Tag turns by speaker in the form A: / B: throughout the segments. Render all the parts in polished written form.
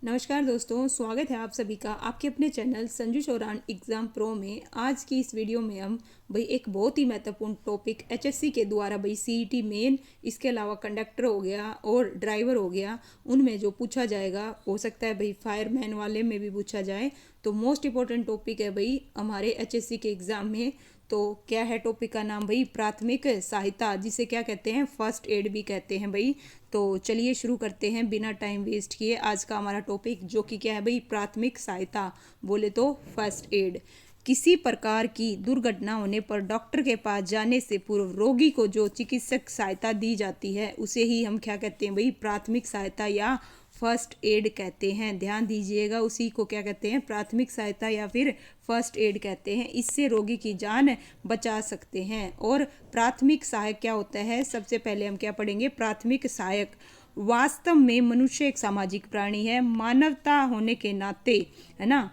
A: नमस्कार दोस्तों, स्वागत है आप सभी का आपके अपने चैनल संजू चौरान एग्ज़ाम प्रो में। आज की इस वीडियो में हम भाई एक बहुत ही महत्वपूर्ण टॉपिक एचएससी के द्वारा भाई सीईटी मेन, इसके अलावा कंडक्टर हो गया और ड्राइवर हो गया, उनमें जो पूछा जाएगा हो सकता है भाई फायरमैन वाले में भी पूछा जाए। तो मोस्ट इम्पोर्टेंट टॉपिक है भाई हमारे एचएससी के एग्ज़ाम में। तो क्या है टॉपिक का नाम भाई? प्राथमिक सहायता, जिसे क्या कहते हैं? फर्स्ट एड भी कहते हैं भाई। तो चलिए शुरू करते हैं बिना टाइम वेस्ट किए आज का हमारा टॉपिक, जो कि क्या है भाई? प्राथमिक सहायता, बोले तो फर्स्ट एड। किसी प्रकार की दुर्घटना होने पर डॉक्टर के पास जाने से पूर्व रोगी को जो चिकित्सक सहायता दी जाती है उसे ही हम क्या कहते हैं भाई? प्राथमिक सहायता या फर्स्ट एड कहते हैं। ध्यान दीजिएगा, उसी को क्या कहते हैं? प्राथमिक सहायता या फिर फर्स्ट एड कहते हैं। इससे रोगी की जान बचा सकते हैं। और प्राथमिक सहायक क्या होता है? सबसे पहले हम क्या पढ़ेंगे? प्राथमिक सहायक वास्तव में मनुष्य एक सामाजिक प्राणी है। मानवता होने के नाते, है ना,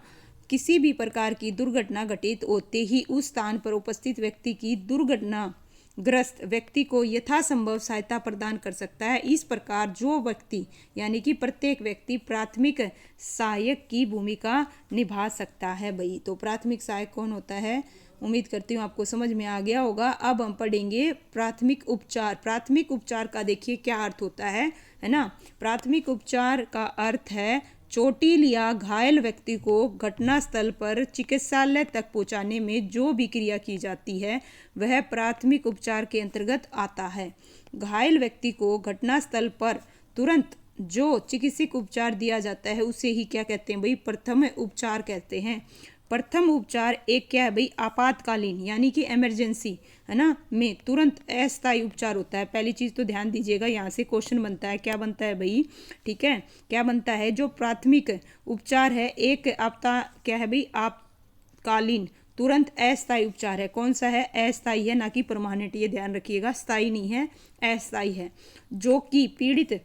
A: किसी भी प्रकार की दुर्घटना घटित होते ही उस स्थान पर उपस्थित व्यक्ति की दुर्घटना ग्रस्त व्यक्ति को यथासंभव सहायता प्रदान कर सकता है। इस प्रकार जो व्यक्ति, यानी कि प्रत्येक व्यक्ति प्राथमिक सहायक की भूमिका निभा सकता है भाई। तो प्राथमिक सहायक कौन होता है? उम्मीद करती हूँ आपको समझ में आ गया होगा। अब हम पढ़ेंगे प्राथमिक उपचार। प्राथमिक उपचार का देखिए क्या अर्थ होता है ना। प्राथमिक उपचार का अर्थ है चोटिल या घायल व्यक्ति को घटनास्थल पर चिकित्सालय तक पहुंचाने में जो भी क्रिया की जाती है वह प्राथमिक उपचार के अंतर्गत आता है। घायल व्यक्ति को घटनास्थल पर तुरंत जो चिकित्सक उपचार दिया जाता है उसे ही क्या कहते हैं भाई? प्रथम उपचार कहते हैं। प्रथम उपचार एक क्या है भाई? आपातकालीन, यानी कि इमरजेंसी, है ना, में तुरंत अस्थायी उपचार होता है। पहली चीज़ तो ध्यान दीजिएगा, यहाँ से क्वेश्चन बनता है। क्या बनता है भाई? ठीक है, क्या बनता है? जो प्राथमिक उपचार है एक आपका क्या है भाई? आपातकालीन तुरंत अस्थायी उपचार है। कौन सा है? अस्थायी है, ना कि परमानेंट। ये ध्यान रखिएगा, स्थायी नहीं है, अस्थायी है। जो कि पीड़ित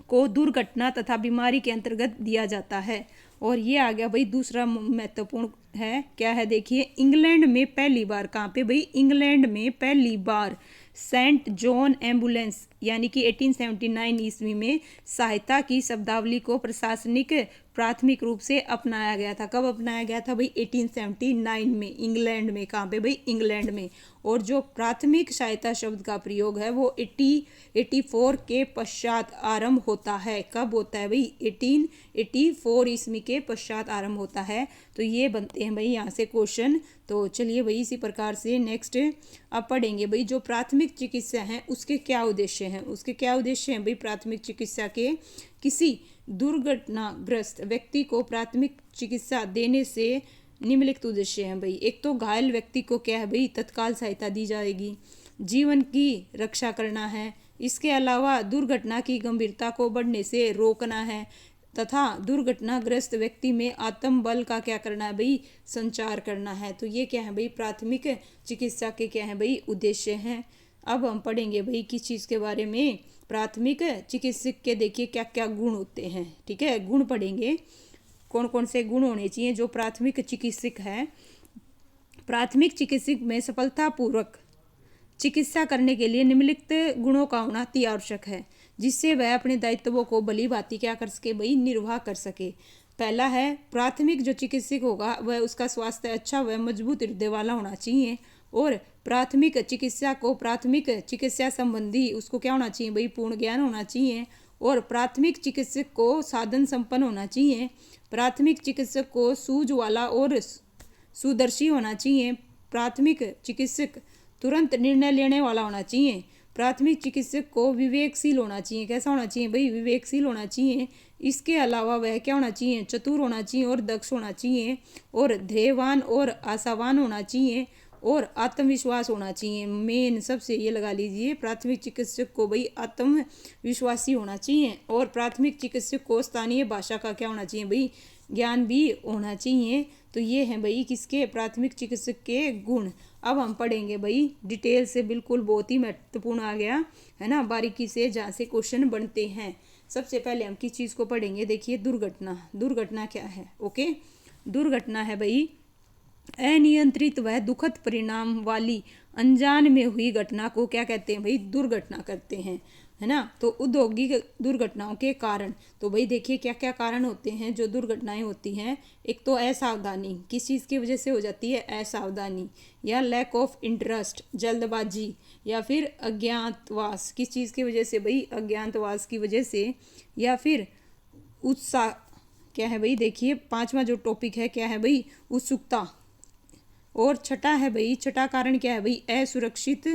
A: को दुर्घटना तथा बीमारी के अंतर्गत दिया जाता है। और ये आ गया भाई दूसरा महत्वपूर्ण है। क्या है? देखिए, इंग्लैंड में पहली बार, कहाँ पे भाई? इंग्लैंड में पहली बार सेंट जॉन एम्बुलेंस, यानी कि 1879 ईस्वी में सहायता की शब्दावली को प्रशासनिक प्राथमिक रूप से अपनाया गया था। कब अपनाया गया था भाई? 1879 में, इंग्लैंड में। कहाँ पे भाई? इंग्लैंड में। और जो प्राथमिक सहायता शब्द का प्रयोग है वो 1884 के पश्चात आरंभ होता है। कब होता है भाई? 1884 ईस्वी के पश्चात आरंभ होता है। तो ये बनते हैं भाई यहाँ से क्वेश्चन। तो चलिए भाई इसी प्रकार से नेक्स्ट अब पढ़ेंगे भाई जो प्राथमिक चिकित्सा है उसके क्या उद्देश्य हैं। उसके क्या उद्देश्य हैं भाई प्राथमिक चिकित्सा के? किसी दुर्घटनाग्रस्त व्यक्ति को प्राथमिक चिकित्सा देने से निम्नलिखित उद्देश्य हैं भाई। एक तो घायल व्यक्ति को क्या है भाई? तत्काल सहायता दी जाएगी, जीवन की रक्षा करना है। इसके अलावा दुर्घटना की गंभीरता को बढ़ने से रोकना है तथा दुर्घटनाग्रस्त व्यक्ति में आत्मबल का क्या करना है भाई? संचार करना है। तो ये क्या है भाई? प्राथमिक चिकित्सा के क्या है भाई? उद्देश्य हैं। अब हम पढ़ेंगे भाई किस चीज़ के बारे में? प्राथमिक चिकित्सक के देखिए क्या क्या गुण होते हैं। ठीक है, गुण पढ़ेंगे, कौन कौन से गुण होने चाहिए जो प्राथमिक चिकित्सक है। प्राथमिक चिकित्सक में सफलतापूर्वक चिकित्सा करने के लिए निम्नलिखित गुणों का होना अति आवश्यक है, जिससे वह अपने दायित्वों को भली भांति क्या कर सके भाई? निर्वाह कर सके। पहला है, प्राथमिक जो चिकित्सक होगा वह उसका स्वास्थ्य अच्छा व मजबूत हृदय वाला होना चाहिए। और प्राथमिक चिकित्सा को प्राथमिक चिकित्सा संबंधी उसको क्या होना चाहिए भाई? पूर्ण ज्ञान होना चाहिए। और प्राथमिक चिकित्सक को साधन संपन्न होना चाहिए। प्राथमिक चिकित्सक को सूझ वाला और सुदर्शी होना चाहिए। प्राथमिक चिकित्सक तुरंत निर्णय लेने वाला होना चाहिए। प्राथमिक चिकित्सक को विवेकशील होना चाहिए। कैसा होना चाहिए भाई? विवेकशील होना चाहिए। इसके अलावा वह क्या होना चाहिए? चतुर होना चाहिए और दक्ष होना चाहिए। और ध्येयवान और आशावान होना चाहिए। और आत्मविश्वास होना चाहिए। मेन सबसे ये लगा लीजिए, प्राथमिक चिकित्सक को भाई आत्मविश्वासी होना चाहिए। और प्राथमिक चिकित्सक को स्थानीय भाषा का क्या होना चाहिए भाई? ज्ञान भी होना चाहिए। तो ये हैं भाई किसके? प्राथमिक चिकित्सक के गुण। अब हम पढ़ेंगे भाई डिटेल से, बिल्कुल बहुत ही महत्वपूर्ण आ गया है ना, बारीकी से जहाँ से क्वेश्चन बनते हैं। सबसे पहले हम किस चीज़ को पढ़ेंगे? देखिए दुर्घटना। दुर्घटना क्या है? ओके, दुर्घटना है भाई अनियंत्रित व दुखद परिणाम वाली अनजान में हुई घटना को क्या कहते हैं भाई? दुर्घटना कहते हैं, है ना। तो औद्योगिक दुर्घटनाओं के कारण, तो भाई देखिए क्या क्या कारण होते हैं जो दुर्घटनाएं होती हैं। एक तो असावधानी, किस चीज़ की वजह से हो जाती है, असावधानी, या लैक ऑफ इंटरेस्ट, जल्दबाजी, या फिर अज्ञातवास, किस चीज़ की वजह से भाई, अज्ञातवास की वजह से, या फिर उत्साह, क्या है भाई देखिए पांचवा जो टॉपिक है क्या है भाई, उत्सुकता। और छठा है भाई, छठा कारण क्या है भाई, असुरक्षित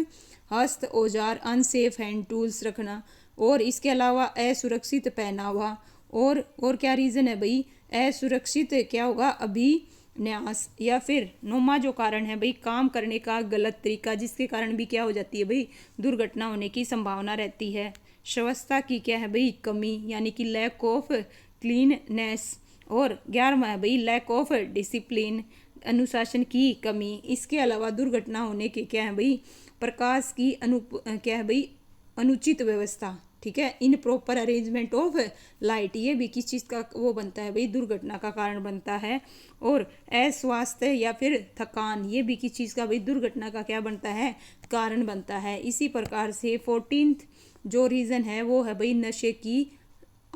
A: हस्त औजार, अनसेफ हैंड टूल्स रखना, और इसके अलावा असुरक्षित पहनावा, और क्या रीज़न है भाई, असुरक्षित क्या होगा, अभिन्यास, या फिर नौमा जो कारण है भाई, काम करने का गलत तरीका, जिसके कारण भी क्या हो जाती है भाई, दुर्घटना होने की संभावना रहती है। स्वच्छता की क्या है भाई, कमी, यानी कि लैक ऑफ क्लीननेस। और 11वां है भाई, लैक ऑफ डिसिप्लिन, अनुशासन की कमी। इसके अलावा दुर्घटना होने के क्या है भाई, प्रकाश की क्या है भाई, अनुचित व्यवस्था, ठीक है, in proper arrangement of light, ये भी किस चीज़ का वो बनता है भाई, दुर्घटना का कारण बनता है। और अस्वास्थ्य या फिर थकान, ये भी किस चीज़ का भाई, दुर्घटना का क्या बनता है, कारण बनता है। इसी प्रकार से 14th जो रीज़न है वो है भाई, नशे की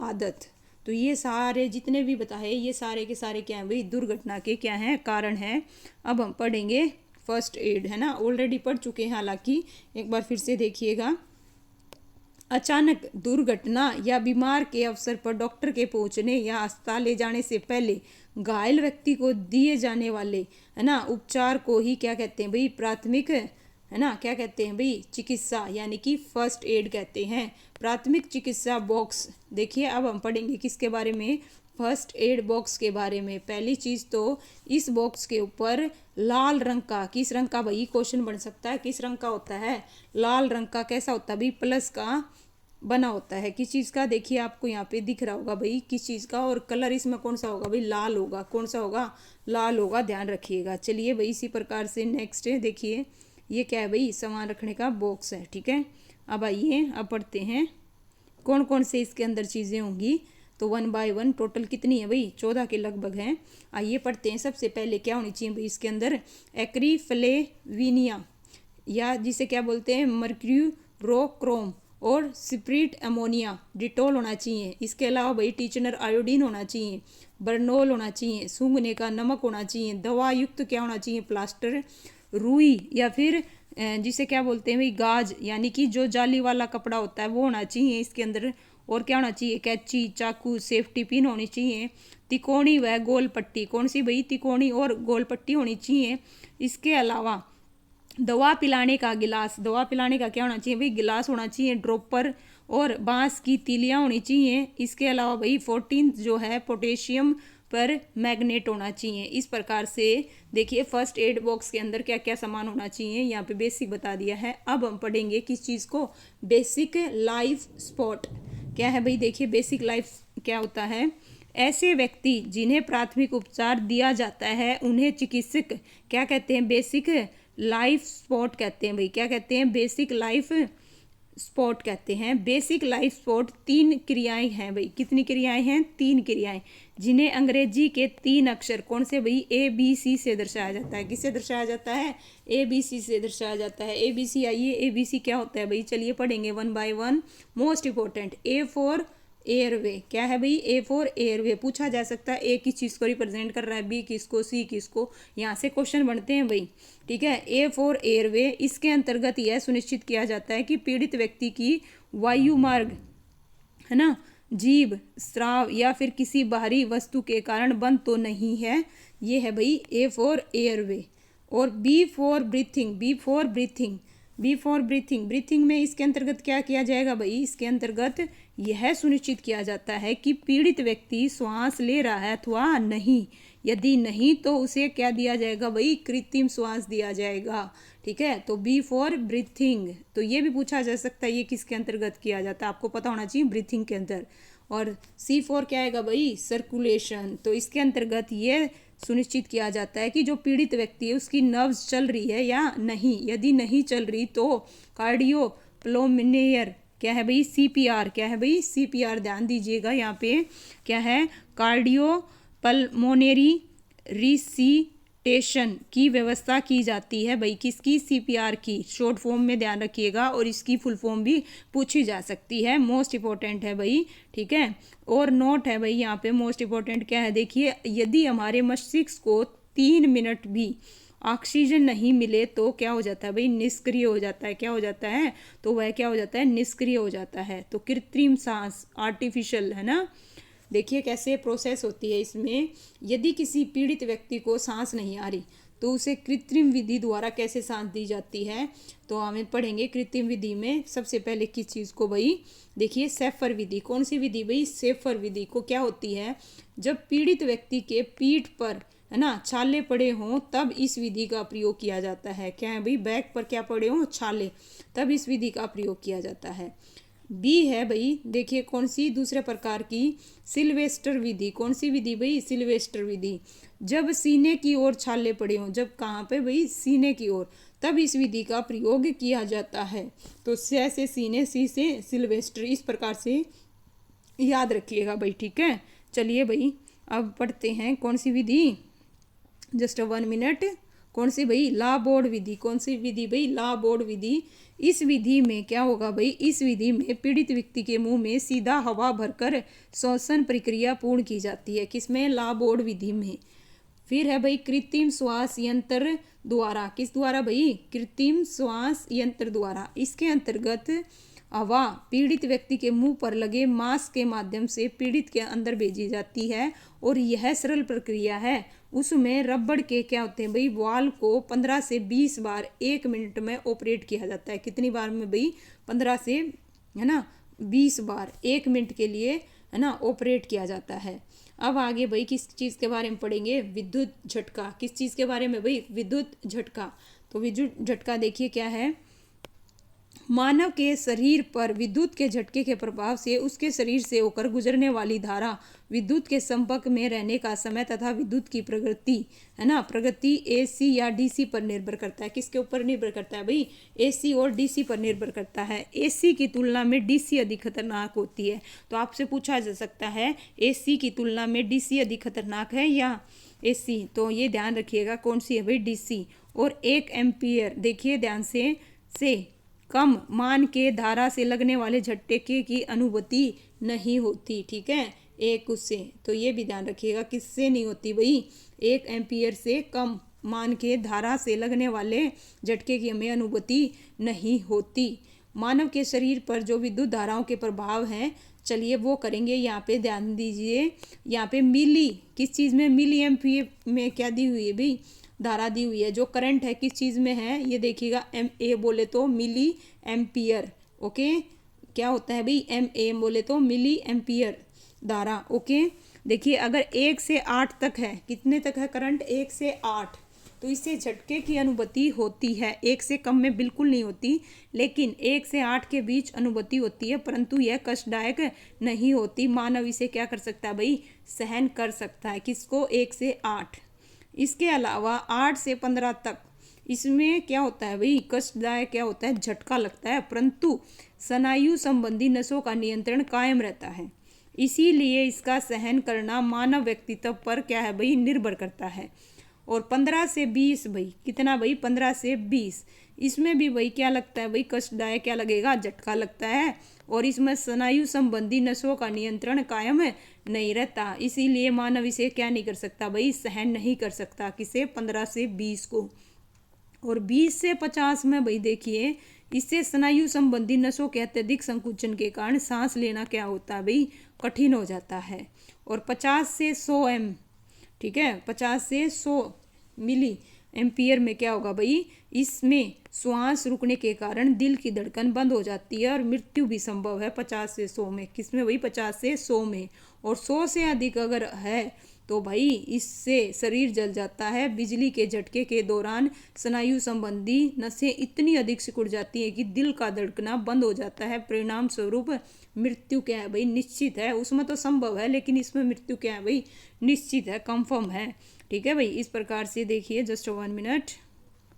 A: आदत। तो ये सारे जितने भी बताए, ये सारे के सारे क्या हैं भाई, दुर्घटना के क्या हैं, कारण हैं। अब हम पढ़ेंगे फर्स्ट एड, है ना, ऑलरेडी पढ़ चुके हैं हालांकि, एक बार फिर से देखिएगा। अचानक दुर्घटना या बीमार के अवसर पर डॉक्टर के पहुंचने या अस्पताल ले जाने से पहले घायल व्यक्ति को दिए जाने वाले, है ना, उपचार को ही क्या कहते हैं भाई, प्राथमिक, है ना, क्या कहते हैं भाई, चिकित्सा, यानी कि फर्स्ट एड कहते हैं, प्राथमिक चिकित्सा बॉक्स। देखिए अब हम पढ़ेंगे किसके बारे में, फर्स्ट एड बॉक्स के बारे में। पहली चीज़ तो इस बॉक्स के ऊपर लाल रंग का, किस रंग का भाई, क्वेश्चन बन सकता है, किस रंग का होता है, लाल रंग का। कैसा होता है भाई, प्लस का बना होता है, किस चीज़ का, देखिए आपको यहाँ पे दिख रहा होगा भाई किस चीज़ का, और कलर इसमें कौन सा होगा भाई, लाल होगा। कौन सा होगा, लाल होगा, ध्यान रखिएगा। चलिए भाई इसी प्रकार से नेक्स्ट देखिए, ये क्या है भाई, सामान रखने का बॉक्स है, ठीक है। अब आइए अब पढ़ते हैं कौन कौन से इसके अंदर चीज़ें होंगी। तो 1 बाय 1 टोटल कितनी है भाई, 14 के लगभग हैं। आइए पढ़ते हैं। सबसे पहले क्या होनी चाहिए भाई इसके अंदर, एक्रीफ्लेविनिया, या जिसे क्या बोलते हैं, मर्क्यूरोक्रोम, और स्प्रिट अमोनिया, डिटोल होना चाहिए। इसके अलावा भाई टीचनर आयोडीन होना चाहिए, बर्नोल होना चाहिए, सूंघने का नमक होना चाहिए, दवा युक्त क्या होना चाहिए, प्लास्टर, रुई, या फिर जिसे क्या बोलते हैं भाई, गाज, यानी कि जो जाली वाला कपड़ा होता है वो होना चाहिए इसके अंदर। और क्या होना चाहिए, कैंची, चाकू, सेफ्टी पिन होनी चाहिए, तिकोनी व गोल पट्टी, कौन सी भाई, तिकोनी और गोल पट्टी होनी चाहिए। इसके अलावा दवा पिलाने का गिलास, दवा पिलाने का क्या होना चाहिए भाई, गिलास होना चाहिए, ड्रॉपर, और बांस की तीलियाँ होनी चाहिए। इसके अलावा भाई 14 जो है, पोटेशियम पर मैग्नेट होना चाहिए। इस प्रकार से देखिए फर्स्ट एड बॉक्स के अंदर क्या क्या सामान होना चाहिए, यहाँ पे बेसिक बता दिया है। अब हम पढ़ेंगे किस चीज़ को, बेसिक लाइफ सपोर्ट। क्या है भाई, देखिए बेसिक लाइफ क्या होता है, ऐसे व्यक्ति जिन्हें प्राथमिक उपचार दिया जाता है उन्हें चिकित्सक क्या कहते हैं, बेसिक लाइफ सपोर्ट कहते हैं भाई। क्या कहते हैं, बेसिक लाइफ सपोर्ट कहते हैं। बेसिक लाइफ सपोर्ट 3 क्रियाएं हैं भाई, कितनी क्रियाएं हैं, 3 क्रियाएं, जिन्हें अंग्रेजी के 3 अक्षर कौन से भाई, ABC से दर्शाया जाता है। किससे दर्शाया जाता है, ABC से दर्शाया जाता है। ABC, आइए ABC क्या होता है भाई, चलिए पढ़ेंगे 1 by 1। Most important, A for airway, क्या है भाई, A फॉर एयरवे। पूछा जा सकता है A किस चीज़ को रिप्रेजेंट कर रहा है, B किसको, C किसको, यहाँ से क्वेश्चन बनते हैं भाई, ठीक है। A फॉर एयरवे, इसके अंतर्गत यह सुनिश्चित किया जाता है कि पीड़ित व्यक्ति की वायु मार्ग, है ना, जीभ, स्राव या फिर किसी बाहरी वस्तु के कारण बंद तो नहीं है, ये है भाई A फॉर एयरवे। और B for breathing, B for breathing, B for breathing, breathing में इसके अंतर्गत क्या किया जाएगा भाई, इसके अंतर्गत यह सुनिश्चित किया जाता है कि पीड़ित व्यक्ति श्वास ले रहा है अथवा नहीं, यदि नहीं तो उसे क्या दिया जाएगा भाई, कृत्रिम श्वास दिया जाएगा, ठीक है। तो बी फॉर ब्रीथिंग, तो ये भी पूछा जा सकता है ये किसके अंतर्गत किया जाता है, आपको पता होना चाहिए, ब्रीथिंग के अंदर। और सी फॉर क्या आएगा भाई, सर्कुलेशन, तो इसके अंतर्गत ये सुनिश्चित किया जाता है कि जो पीड़ित व्यक्ति है उसकी नर्व्स चल रही है या नहीं, यदि नहीं चल रही तो कार्डियो प्लोमिनेयर, क्या है भाई, CPR, क्या है भाई, CPR, ध्यान दीजिएगा यहाँ पे क्या है, कार्डियो पल्मोनेरी टेशन की व्यवस्था की जाती है भाई। किसकी? सीपीआर की। शॉर्ट फॉर्म में ध्यान रखिएगा, और इसकी फुल फॉर्म भी पूछी जा सकती है, मोस्ट इंपॉर्टेंट है भाई, ठीक है। और नोट है भाई यहाँ पे मोस्ट इंपॉर्टेंट क्या है, देखिए, यदि हमारे मस्तिष्क को 3 मिनट भी ऑक्सीजन नहीं मिले तो क्या हो जाता है भाई? निष्क्रिय हो जाता है। क्या हो जाता है? तो वह क्या हो जाता है? निष्क्रिय हो जाता है। तो कृत्रिम सांस, आर्टिफिशियल, है ना। देखिए कैसे प्रोसेस होती है इसमें। यदि किसी पीड़ित व्यक्ति को सांस नहीं आ रही तो उसे कृत्रिम विधि द्वारा कैसे सांस दी जाती है, तो हमें पढ़ेंगे कृत्रिम विधि में सबसे पहले किस चीज़ को भाई? देखिए सेफर विधि। कौन सी विधि भाई? सेफर विधि। को क्या होती है? जब पीड़ित व्यक्ति के पीठ पर, है ना, छाले पड़े हों तब इस विधि का प्रयोग किया जाता है। क्या है भाई? बैक पर क्या पड़े हों? छाले, तब इस विधि का प्रयोग किया जाता है। बी है भाई, देखिए कौन सी? दूसरे प्रकार की सिल्वेस्टर विधि। कौन सी विधि भाई? सिल्वेस्टर विधि। जब सीने की ओर छाले पड़े हों, जब कहाँ पे भाई? सीने की ओर, तब इस विधि का प्रयोग किया जाता है। तो से सीने, सी से सिल्वेस्टर, इस प्रकार से याद रखिएगा भाई, ठीक है। चलिए भाई अब पढ़ते हैं कौन सी विधि, जस्ट 1 मिनट। कौन सी भाई? ला बोर्ड विधि। कौन सी विधि भाई? ला बोर्ड विधि। इस विधि में क्या होगा भाई? इस विधि में पीड़ित व्यक्ति के मुंह में सीधा हवा भरकर श्वसन प्रक्रिया पूर्ण की जाती है। किसमें? ला बोर्ड विधि में। फिर है भाई कृत्रिम श्वास यंत्र द्वारा। किस द्वारा भाई? कृत्रिम श्वास यंत्र द्वारा। इसके अंतर्गत हवा पीड़ित व्यक्ति के मुंह पर लगे मास्क के माध्यम से पीड़ित के अंदर भेजी जाती है, और यह सरल प्रक्रिया है। उसमें रबड़ के क्या होते हैं भाई? वाल को 15 से 20 बार 1 मिनट में ऑपरेट किया जाता है। कितनी बार में भाई? 15 से, है ना, 20 बार 1 मिनट के लिए, है ना, ऑपरेट किया जाता है। अब आगे भाई किस चीज़ के बारे में पढ़ेंगे? विद्युत झटका। किस चीज़ के बारे में भाई? विद्युत झटका। तो विद्युत झटका देखिए क्या है। मानव के शरीर पर विद्युत के झटके के प्रभाव से उसके शरीर से होकर गुजरने वाली धारा, विद्युत के संपर्क में रहने का समय तथा विद्युत की प्रगति, है ना, प्रगति एसी या डीसी पर निर्भर करता है। किसके ऊपर निर्भर करता है भाई? एसी और डीसी पर निर्भर करता है। एसी की तुलना में डीसी अधिक खतरनाक होती है। तो आपसे पूछा जा सकता है एसी की तुलना में डीसी अधिक खतरनाक है या एसी? तो ये ध्यान रखिएगा कौन सी है भाई? डीसी। और 1 एम्पियर, देखिए ध्यान से कम मान के धारा से लगने वाले झटके की अनुभूति नहीं होती, ठीक है, एक उससे। तो ये भी ध्यान रखिएगा किससे नहीं होती भाई? 1 एम्पियर से कम मान के धारा से लगने वाले झटके की हमें अनुभूति नहीं होती। मानव के शरीर पर जो विद्युत धाराओं के प्रभाव हैं, चलिए वो करेंगे। यहाँ पे ध्यान दीजिए, यहाँ पे मिली, किस चीज़ में? मिली एम्पियर में क्या दी हुई है भाई? धारा दी हुई है। जो करंट है किस चीज़ में है? ये देखिएगा, एम ए बोले तो मिली एम्पियर, ओके। क्या होता है भाई? एम ए बोले तो मिली एम्पियर धारा, ओके। देखिए अगर 1 से 8 तक है, कितने तक है करंट? 1 से 8, तो इससे झटके की अनुभूति होती है। 1 से कम में बिल्कुल नहीं होती, लेकिन 1 से 8 के बीच अनुभूति होती है, परंतु यह कष्टदायक नहीं होती। मानव इसे क्या कर सकता है भाई? सहन कर सकता है। किसको? 1 से 8। इसके अलावा 8 से 15 तक इसमें क्या होता है भाई? कष्टदायक क्या होता है? झटका लगता है, परंतु स्नायु संबंधी नसों का नियंत्रण कायम रहता है। इसीलिए इसका सहन करना मानव व्यक्तित्व पर क्या है भाई? निर्भर करता है। और 15 से 20 भाई, कितना भाई? 15 से 20, इसमें भी भाई क्या लगता है भाई? कष्टदायक क्या लगेगा? झटका लगता है। और इसमें स्नायु संबंधी नसों का नियंत्रण कायम नहीं रहता, इसीलिए मानव इसे क्या नहीं कर सकता भाई? सहन नहीं कर सकता। किसे? 15 से 20 को। और 20 से 50 में भाई देखिए, इससे स्नायु संबंधी नसों के अत्यधिक संकुचन के कारण सांस लेना क्या होता है भाई? कठिन हो जाता है। और 50 से 100 एम, ठीक है, 50 से 100 मिली एम्पियर में क्या होगा भाई? इसमें श्वास रुकने के कारण दिल की धड़कन बंद हो जाती है और मृत्यु भी संभव है 50 से 100 में। किसमें भाई? 50 से 100 में। और 100 से अधिक अगर है तो भाई इससे शरीर जल जाता है। बिजली के झटके के दौरान स्नायु संबंधी नसें इतनी अधिक सिकुड़ जाती है कि दिल का धड़कना बंद हो जाता है। परिणाम स्वरूप मृत्यु क्या है भाई? निश्चित है। उसमें तो संभव है, लेकिन इसमें मृत्यु क्या है भाई? निश्चित है, कंफर्म है, ठीक है भाई। इस प्रकार से देखिए, जस्ट 1 मिनट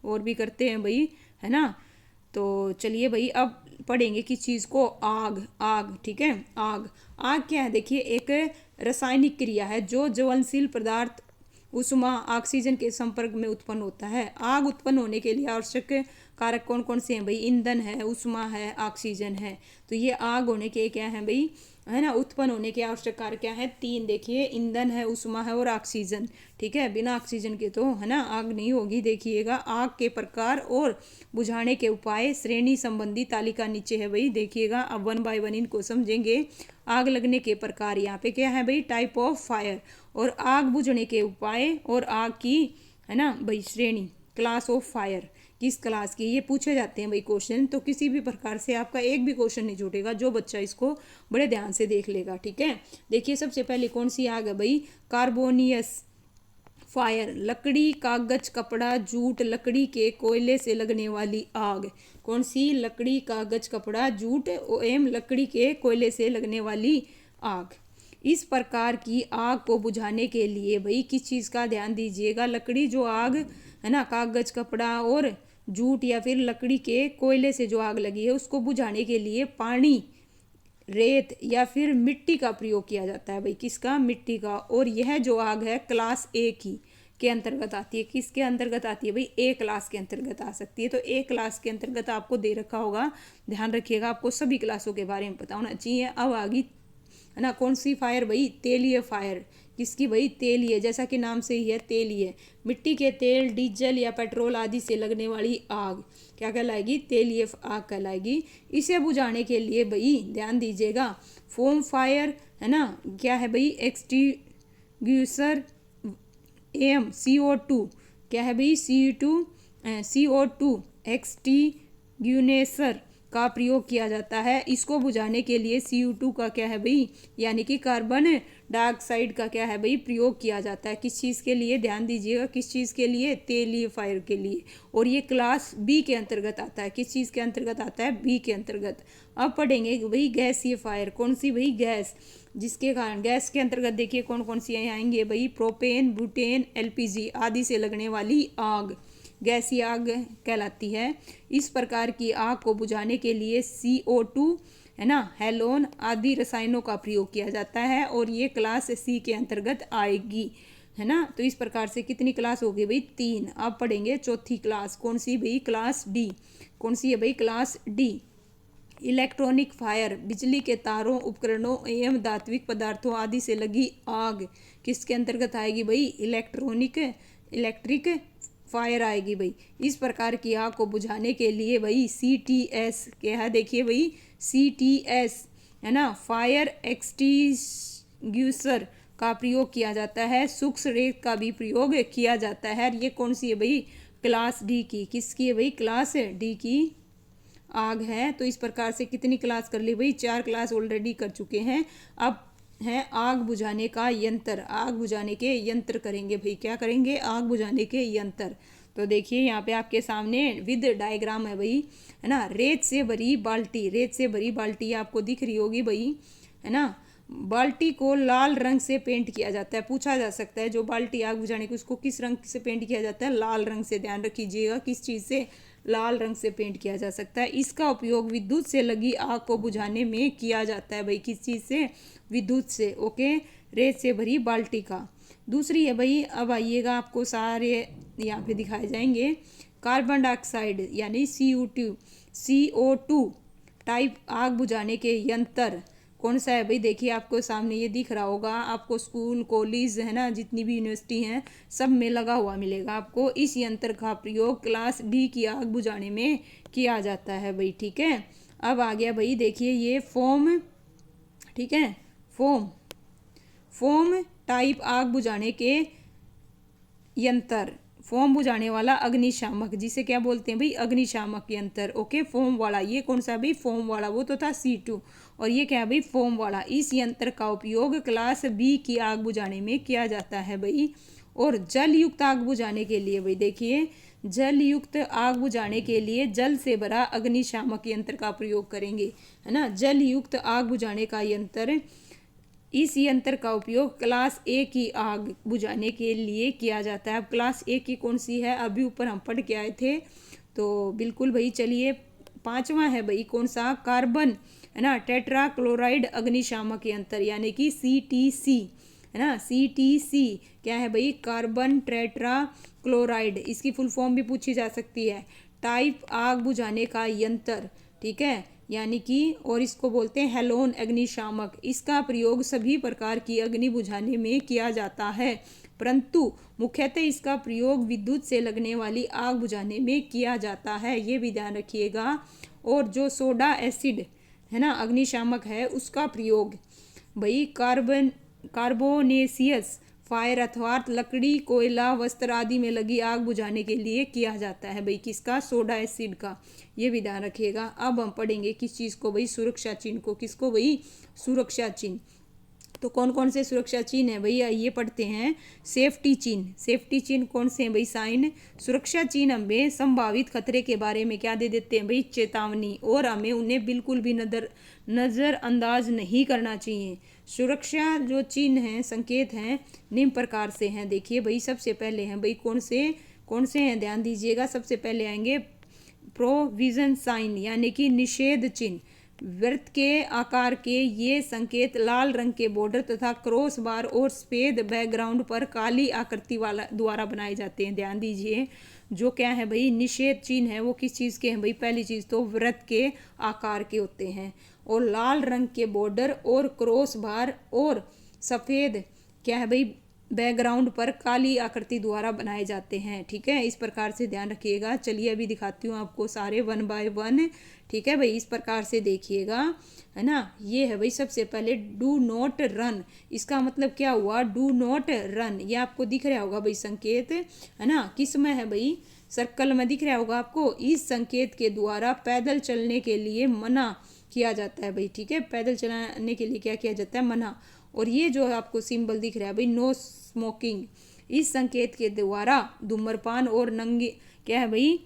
A: और भी करते हैं भाई, है ना। तो चलिए भाई अब पढ़ेंगे किस चीज़ को? आग। आग, ठीक है, आग। आग क्या है? देखिए एक रासायनिक क्रिया है जो ज्वलनशील पदार्थ ऊष्मा ऑक्सीजन के संपर्क में उत्पन्न होता है। आग उत्पन्न होने के लिए आवश्यक कारक कौन कौन से हैं भाई? ईंधन है, ऊष्मा है, ऑक्सीजन है। तो ये आग होने के क्या है भाई, है ना, उत्पन्न होने के आवश्यक कारक क्या है? 3। देखिए, ईंधन है, ऊष्मा है और ऑक्सीजन। ठीक है, बिना ऑक्सीजन के तो, है ना, आग नहीं होगी। देखिएगा, आग के प्रकार और बुझाने के उपाय श्रेणी संबंधी तालिका नीचे है भाई। देखिएगा, अब 1 बाय 1 इनको समझेंगे। आग लगने के प्रकार यहाँ पे क्या है भाई? Type of fire. और आग बुझने के उपाय और आग की, है ना भाई, श्रेणी, क्लास ऑफ फायर, किस क्लास की, ये पूछे जाते हैं भाई क्वेश्चन। तो किसी भी प्रकार से आपका एक भी क्वेश्चन नहीं छूटेगा, जो बच्चा इसको बड़े ध्यान से देख लेगा। ठीक है, देखिए सबसे पहले कौन सी आग है भाई? कार्बोनियस फायर, लकड़ी, कागज, कपड़ा, जूट, लकड़ी के कोयले से लगने वाली आग। कौन सी? लकड़ी, कागज, कपड़ा, जूट एवं लकड़ी के कोयले से लगने वाली आग। इस प्रकार की आग को बुझाने के लिए भाई किस चीज़ का ध्यान दीजिएगा? लकड़ी जो आग, है ना, कागज, कपड़ा और जूट या फिर लकड़ी के कोयले से जो आग लगी है उसको बुझाने के लिए पानी, रेत या फिर मिट्टी का प्रयोग किया जाता है भाई। किसका? मिट्टी का। और यह जो आग है क्लास ए की के अंतर्गत आती है। किसके अंतर्गत आती है भाई? ए क्लास के अंतर्गत आ सकती है। तो ए क्लास के अंतर्गत आपको दे रखा होगा, ध्यान रखिएगा, आपको सभी क्लासों के बारे में पता होना चाहिए। अब आगे, है ना, कौन सी फायर भाई? तेलीय फायर। किसकी भाई? तेलीय, जैसा कि नाम से ही है, तेलीय। मिट्टी के तेल, डीजल या पेट्रोल आदि से लगने वाली आग क्या कहलाएगी? तेलीय आग कहलाएगी। इसे बुझाने के लिए भाई ध्यान दीजिएगा, फोम फायर, है ना, क्या है भाई? एक्सटिंग्विशर एम CO2, क्या है भाई? CO2 एक्सटिंग्विशर का प्रयोग किया जाता है। इसको बुझाने के लिए CO2 का क्या है भाई? यानी कि कार्बन डाइऑक्साइड का क्या है भाई? प्रयोग किया जाता है। किस चीज़ के लिए? ध्यान दीजिएगा, किस चीज़ के लिए? तेलीय फायर के लिए। और ये क्लास बी के अंतर्गत आता है। किस चीज़ के अंतर्गत आता है? बी के अंतर्गत। अब पढ़ेंगे भाई गैसीय फायर। कौन सी भाई? गैस, जिसके कारण गैस के अंतर्गत देखिए कौन कौन सी आएंगे भाई? प्रोपेन, ब्यूटेन, LPG आदि से लगने वाली आग गैसीय आग कहलाती है। इस प्रकार की आग को बुझाने के लिए CO2, है ना, हेलोन आदि रसायनों का प्रयोग किया जाता है और ये क्लास सी के अंतर्गत आएगी, है ना। तो इस प्रकार से कितनी क्लास होगी भाई? 3। अब पढ़ेंगे चौथी क्लास। कौन सी भाई? Class D. कौन सी है भाई? Class D. इलेक्ट्रॉनिक फायर, बिजली के तारों, उपकरणों एवं धात्विक पदार्थों आदि से लगी आग किसके अंतर्गत आएगी भाई? इलेक्ट्रिक फायर आएगी भाई। इस प्रकार की आग को बुझाने के लिए भाई CTS क्या है? देखिए भाई, CTS, है ना, फायर एक्सटिंग्विशर का प्रयोग किया जाता है। सूक्ष्म रेत का भी प्रयोग किया जाता है। ये कौन सी है भाई? क्लास डी की। किसकी है भाई? क्लास डी की आग है। तो इस प्रकार से कितनी क्लास कर ली भाई? 4 क्लास ऑलरेडी कर चुके हैं। अब है आग बुझाने का यंत्र। आग बुझाने के यंत्र करेंगे भाई। क्या करेंगे? आग बुझाने के यंत्र। तो देखिए यहाँ पे आपके सामने विद डायग्राम है भाई, है ना। रेत से भरी बाल्टी, रेत से भरी बाल्टी आपको दिख रही होगी भाई, है ना। बाल्टी को लाल रंग से पेंट किया जाता है। पूछा जा सकता है जो बाल्टी आग बुझाने की उसको किस रंग से पेंट किया जाता है? लाल रंग से। ध्यान रखिएगा, किस चीज़ से? लाल रंग से पेंट किया जा सकता है। इसका उपयोग विद्युत से लगी आग को बुझाने में किया जाता है भाई। किस चीज़ से? विद्युत से। ओके, रेत से भरी बाल्टी का। दूसरी है भाई, अब आइएगा, आपको सारे यहाँ पे दिखाए जाएंगे। कार्बन डाइऑक्साइड यानी CO2 टाइप आग बुझाने के यंत्र कौन सा है भाई? देखिए आपको सामने ये दिख रहा होगा। आपको स्कूल, कॉलेज, है ना, जितनी भी यूनिवर्सिटी हैं सब में लगा हुआ मिलेगा आपको। इस यंत्र का प्रयोग क्लास डी की आग बुझाने में किया जाता है भाई। ठीक है, अब आ गया भाई, देखिए ये फोम, ठीक है, फोम टाइप आग बुझाने के यंत्र। फोम बुझाने वाला अग्निशामक, जिसे क्या बोलते हैं भाई? अग्निशामक यंत्र। ओके, फोम वाला। ये कौन सा भाई? फोम वाला। वो तो था C2 और ये क्या है भाई? फोम वाला। इस यंत्र का उपयोग क्लास बी की आग बुझाने में किया जाता है भाई। और जल युक्त आग बुझाने के लिए भाई देखिए, जल युक्त आग बुझाने के लिए जल से भरा अग्निशामक यंत्र का प्रयोग करेंगे, है ना। जल युक्त आग बुझाने का यंत्र, इस यंत्र का उपयोग क्लास ए की आग बुझाने के लिए किया जाता है। अब क्लास ए की कौन सी है? अभी ऊपर हम पढ़ के आए थे। तो बिल्कुल भाई, चलिए 5वां है भाई, कौन सा? कार्बन, है ना, टेट्रा क्लोराइड अग्निशामक यंत्र यानी कि CTC, है ना। CTC क्या है भाई, कार्बन टेट्रा क्लोराइड, इसकी फुल फॉर्म भी पूछी जा सकती है। टाइप आग बुझाने का यंत्र, ठीक है, यानी कि, और इसको बोलते हैं हेलोन अग्निशामक। इसका प्रयोग सभी प्रकार की अग्नि बुझाने में किया जाता है, परंतु मुख्यतः इसका प्रयोग विद्युत से लगने वाली आग बुझाने में किया जाता है, ये भी ध्यान रखिएगा। और जो सोडा एसिड है ना अग्निशामक है, उसका प्रयोग भाई कार्बोनेशियस फायर अर्थात लकड़ी, कोयला, वस्त्र आदि में लगी आग बुझाने के लिए किया जाता है भाई, किसका, सोडा एसिड का, ये भी ध्यान रखिएगा। अब हम पढ़ेंगे किस चीज़ को भाई, सुरक्षा चिन्ह को। किसको भाई, सुरक्षा चिन्ह। तो कौन कौन से सुरक्षा चिन्ह है भैया, ये पढ़ते हैं। सेफ्टी चिन्ह, सेफ्टी चिन्ह कौन से हैं भाई, साइन। सुरक्षा चिन्ह हमें संभावित खतरे के बारे में क्या दे देते हैं भाई, चेतावनी, और हमें उन्हें बिल्कुल भी नज़रअंदाज नहीं करना चाहिए। सुरक्षा जो चिन्ह हैं, संकेत हैं, निम्न प्रकार से हैं। देखिए भाई, सबसे पहले हैं भाई, कौन से हैं, ध्यान दीजिएगा। सबसे पहले आएंगे प्रोविजन साइन, यानी कि निषेध चिन्ह। वृत्त के आकार के ये संकेत लाल रंग के बॉर्डर तथा क्रॉस बार और सफेद बैकग्राउंड पर काली आकृति वाला द्वारा बनाए जाते हैं। ध्यान दीजिए, जो क्या है भाई, निषेध चिन्ह है, वो किस चीज़ के हैं भाई, पहली चीज़ तो वृत्त के आकार के होते हैं, और लाल रंग के बॉर्डर और क्रॉस बार और सफ़ेद क्या है भाई, बैकग्राउंड पर काली आकृति द्वारा बनाए जाते हैं, ठीक है। इस प्रकार से ध्यान रखिएगा। चलिए अभी दिखाती हूँ आपको सारे 1 बाय 1, ठीक है भाई, इस प्रकार से देखिएगा, है ना। ये है भाई सबसे पहले डू नॉट रन, इसका मतलब क्या हुआ, डू नॉट रन, ये आपको दिख रहा होगा भाई संकेत, है ना। किस में है भाई, सर्कल में दिख रहा होगा आपको। इस संकेत के द्वारा पैदल चलने के लिए मना किया जाता है भाई, ठीक है, पैदल चलाने के लिए क्या किया जाता है, मना। और ये जो आपको सिंबल दिख रहा है भाई, नो स्मोकिंग, इस संकेत के द्वारा धूम्रपान और नंगे क्या है भाई,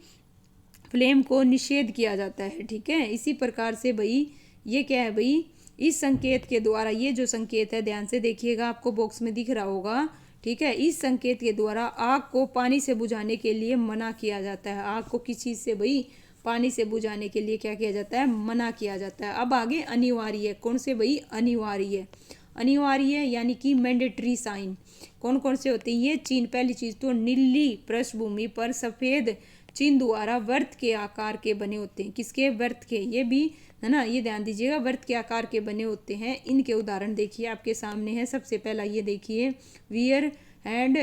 A: फ्लेम को निषेध किया जाता है, ठीक है। इसी प्रकार से भाई ये क्या है भाई, इस संकेत के द्वारा, ये जो संकेत है ध्यान से देखिएगा, आपको बॉक्स में दिख रहा होगा, ठीक है। इस संकेत के द्वारा आग को पानी से बुझाने के लिए मना किया जाता है। आग को किस चीज़ से भाई, पानी से बुझाने के लिए क्या किया जाता है, मना किया जाता है। अब आगे अनिवार्य, कौन से भाई, अनिवार्य, अनिवार्य यानी कि मैंडेटरी साइन कौन कौन से होते हैं, ये चिन्ह। पहली चीज़ तो नीली पृष्ठभूमि पर सफ़ेद चिन्ह द्वारा वृत्त के आकार के बने होते हैं, किसके, वृत्त के, ये भी है ना, ये ध्यान दीजिएगा, वृत्त के आकार के बने होते हैं। इनके उदाहरण देखिए आपके सामने है। सबसे पहला ये देखिए, वियर हैंड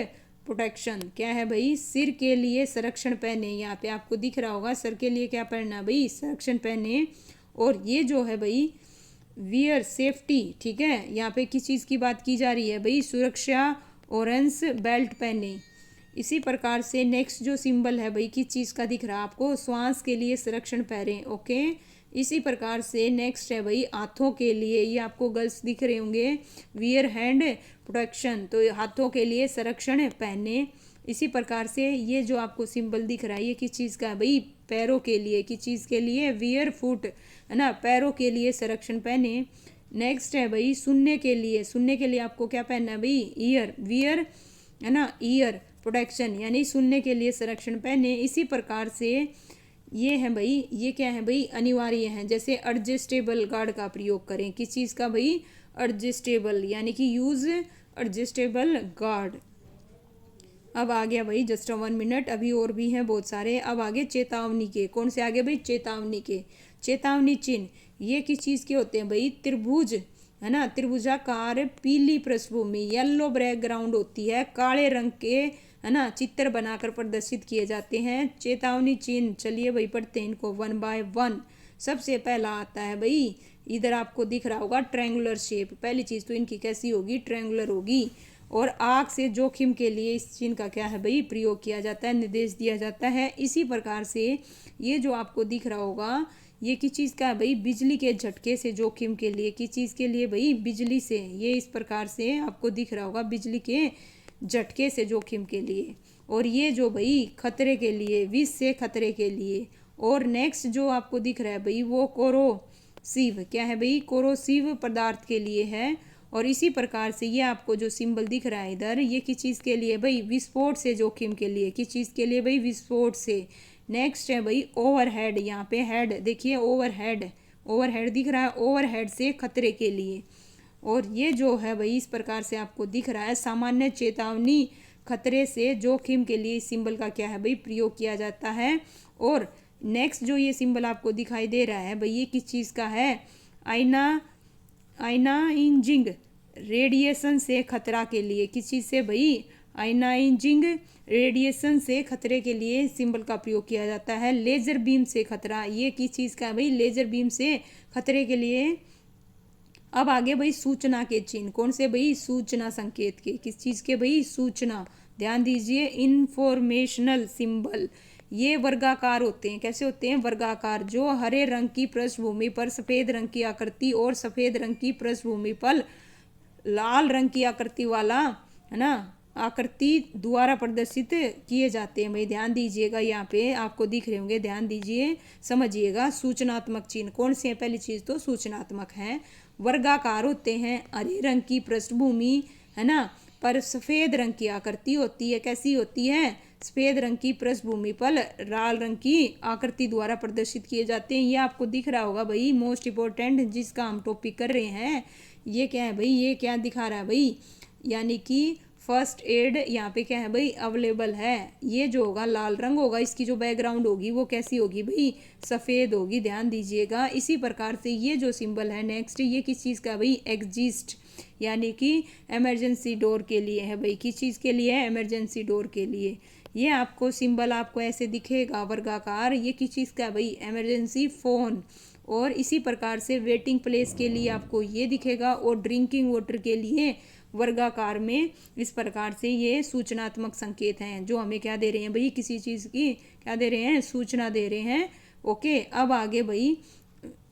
A: प्रोटेक्शन, क्या है भाई, सिर के लिए संरक्षण पहने, यहाँ पे आपको दिख रहा होगा, सर के लिए क्या पहनना भाई, संरक्षण पहने। और ये जो है भाई वियर सेफ्टी, ठीक है, यहाँ पे किस चीज़ की बात की जा रही है भाई, सुरक्षा, ऑरेंज बेल्ट पहने। इसी प्रकार से नेक्स्ट जो सिंबल है भाई, किस चीज़ का दिख रहा है आपको, श्वास के लिए संरक्षण पहने, ओके। इसी प्रकार से नेक्स्ट है भाई हाथों के लिए, ये आपको गर्ल्स दिख रहे होंगे, वियर हैंड प्रोटेक्शन, तो हाथों के लिए संरक्षण पहने। इसी प्रकार से ये जो आपको सिंबल दिख रहा है, ये किस चीज़ का है भाई, पैरों के लिए, किस चीज़ के लिए, वियर फुट, है ना, पैरों के लिए संरक्षण पहने। नेक्स्ट है भाई सुनने के लिए, सुनने के लिए आपको क्या पहनना है भाई, ईयर, वियर, है ना, ईयर प्रोटेक्शन, यानी सुनने के लिए संरक्षण पहने। इसी प्रकार से ये है भाई, ये क्या है भाई, अनिवार्य है। जैसे एडजस्टेबल गार्ड का प्रयोग करें, किस चीज़ का भाई, एडजस्टेबल, यानी कि यूज एडजस्टेबल गार्ड। अब आ गया भाई जस्ट 1 मिनट, अभी और भी हैं बहुत सारे। अब आगे चेतावनी के, कौन से आगे भाई, चेतावनी के। चेतावनी चिन्ह ये किस चीज़ के होते हैं भाई, त्रिभुज, है ना, त्रिभुजाकार पीली पृष्ठभूमि, येलो बैकग्राउंड होती है, काले रंग के, है ना, चित्र बनाकर प्रदर्शित किए जाते हैं चेतावनी चिन्ह। चलिए भाई पढ़ते हैं इनको 1 बाय 1। सबसे पहला आता है भाई, इधर आपको दिख रहा होगा ट्रायंगुलर शेप। पहली चीज़ तो इनकी कैसी होगी, ट्रायंगुलर होगी। और आग से जोखिम के लिए इस चिन्ह का क्या है भाई, प्रयोग किया जाता है, निर्देश दिया जाता है। इसी प्रकार से ये जो आपको दिख रहा होगा, ये किस चीज़ का है भाई, बिजली के झटके से जोखिम के लिए, किस चीज़ के लिए भाई, बिजली से। ये इस प्रकार से आपको दिख रहा होगा, बिजली के झटके से जोखिम के लिए। और ये जो भाई खतरे के लिए, विष से खतरे के लिए। और नेक्स्ट जो आपको दिख रहा है भाई, वो कोरोसिव, क्या है भाई, कोरोसिव पदार्थ के लिए है। और इसी प्रकार से ये आपको जो सिंबल दिख रहा है इधर, ये किस चीज़ के लिए भाई, विस्फोट से जोखिम के लिए, किस चीज़ के लिए भाई, विस्फोट से। नेक्स्ट है भाई ओवरहेड, यहाँ पे हेड देखिए, ओवरहेड, ओवरहेड दिख रहा है, ओवरहेड से खतरे के लिए। और ये जो है भाई इस प्रकार से आपको दिख रहा है, सामान्य चेतावनी खतरे से जोखिम के लिए इस सिंबल का क्या है भाई प्रयोग किया जाता है। और नेक्स्ट जो ये सिंबल आपको दिखाई दे रहा है भाई ये किस चीज़ का है, आयनाइजिंग रेडिएशन से खतरा के लिए, किस चीज़ से भाई, आयनाइजिंग रेडिएशन से खतरे के लिए सिंबल का प्रयोग किया जाता है। लेजर बीम से खतरा, ये किस चीज़ का है भाई, लेजर बीम से खतरे के लिए। अब आगे भाई सूचना के चिन्ह, कौन से भाई, सूचना संकेत के, किस चीज़ के भाई, सूचना, ध्यान दीजिए, इंफॉर्मेशनल सिंबल। ये वर्गाकार होते हैं, कैसे होते हैं, वर्गाकार, जो हरे रंग की पृष्ठभूमि पर सफ़ेद रंग की आकृति और सफ़ेद रंग की पृष्ठभूमि पर लाल रंग की आकृति वाला, है ना, आकृति द्वारा प्रदर्शित किए जाते हैं। भाई ध्यान दीजिएगा, यहाँ पे आपको दिख रहे होंगे, ध्यान दीजिए, समझिएगा। सूचनात्मक चिन्ह कौन से हैं, पहली चीज़ तो सूचनात्मक हैं, वर्गाकार होते हैं, हरे रंग की पृष्ठभूमि, है ना, पर सफ़ेद रंग की आकृति होती है, कैसी होती है, सफ़ेद रंग की पृष्ठभूमि पर लाल रंग की आकृति द्वारा प्रदर्शित किए जाते हैं। ये आपको दिख रहा होगा भाई, मोस्ट इम्पोर्टेंट जिसका हम टॉपिक कर रहे हैं, ये क्या है भाई, ये क्या दिखा रहा है भाई, यानी कि फर्स्ट एड यहाँ पे क्या है भाई, अवेलेबल है। ये जो होगा लाल रंग होगा, इसकी जो बैकग्राउंड होगी वो कैसी होगी भाई, सफ़ेद होगी, ध्यान दीजिएगा। इसी प्रकार से ये जो सिंबल है नेक्स्ट, ये किस चीज़ का भाई, एग्जिस्ट, यानी कि इमरजेंसी डोर के लिए है भाई, किस चीज़ के लिए है, इमरजेंसी डोर के लिए। ये आपको सिंबल आपको ऐसे दिखेगा वर्गाकार, ये किस चीज़ का भाई, इमरजेंसी फ़ोन। और इसी प्रकार से वेटिंग प्लेस के लिए आपको ये दिखेगा, और ड्रिंकिंग वाटर के लिए वर्गाकार में इस प्रकार से ये सूचनात्मक संकेत हैं, जो हमें क्या दे रहे हैं भाई, किसी चीज़ की क्या दे रहे हैं, सूचना दे रहे हैं। ओके, अब आगे भाई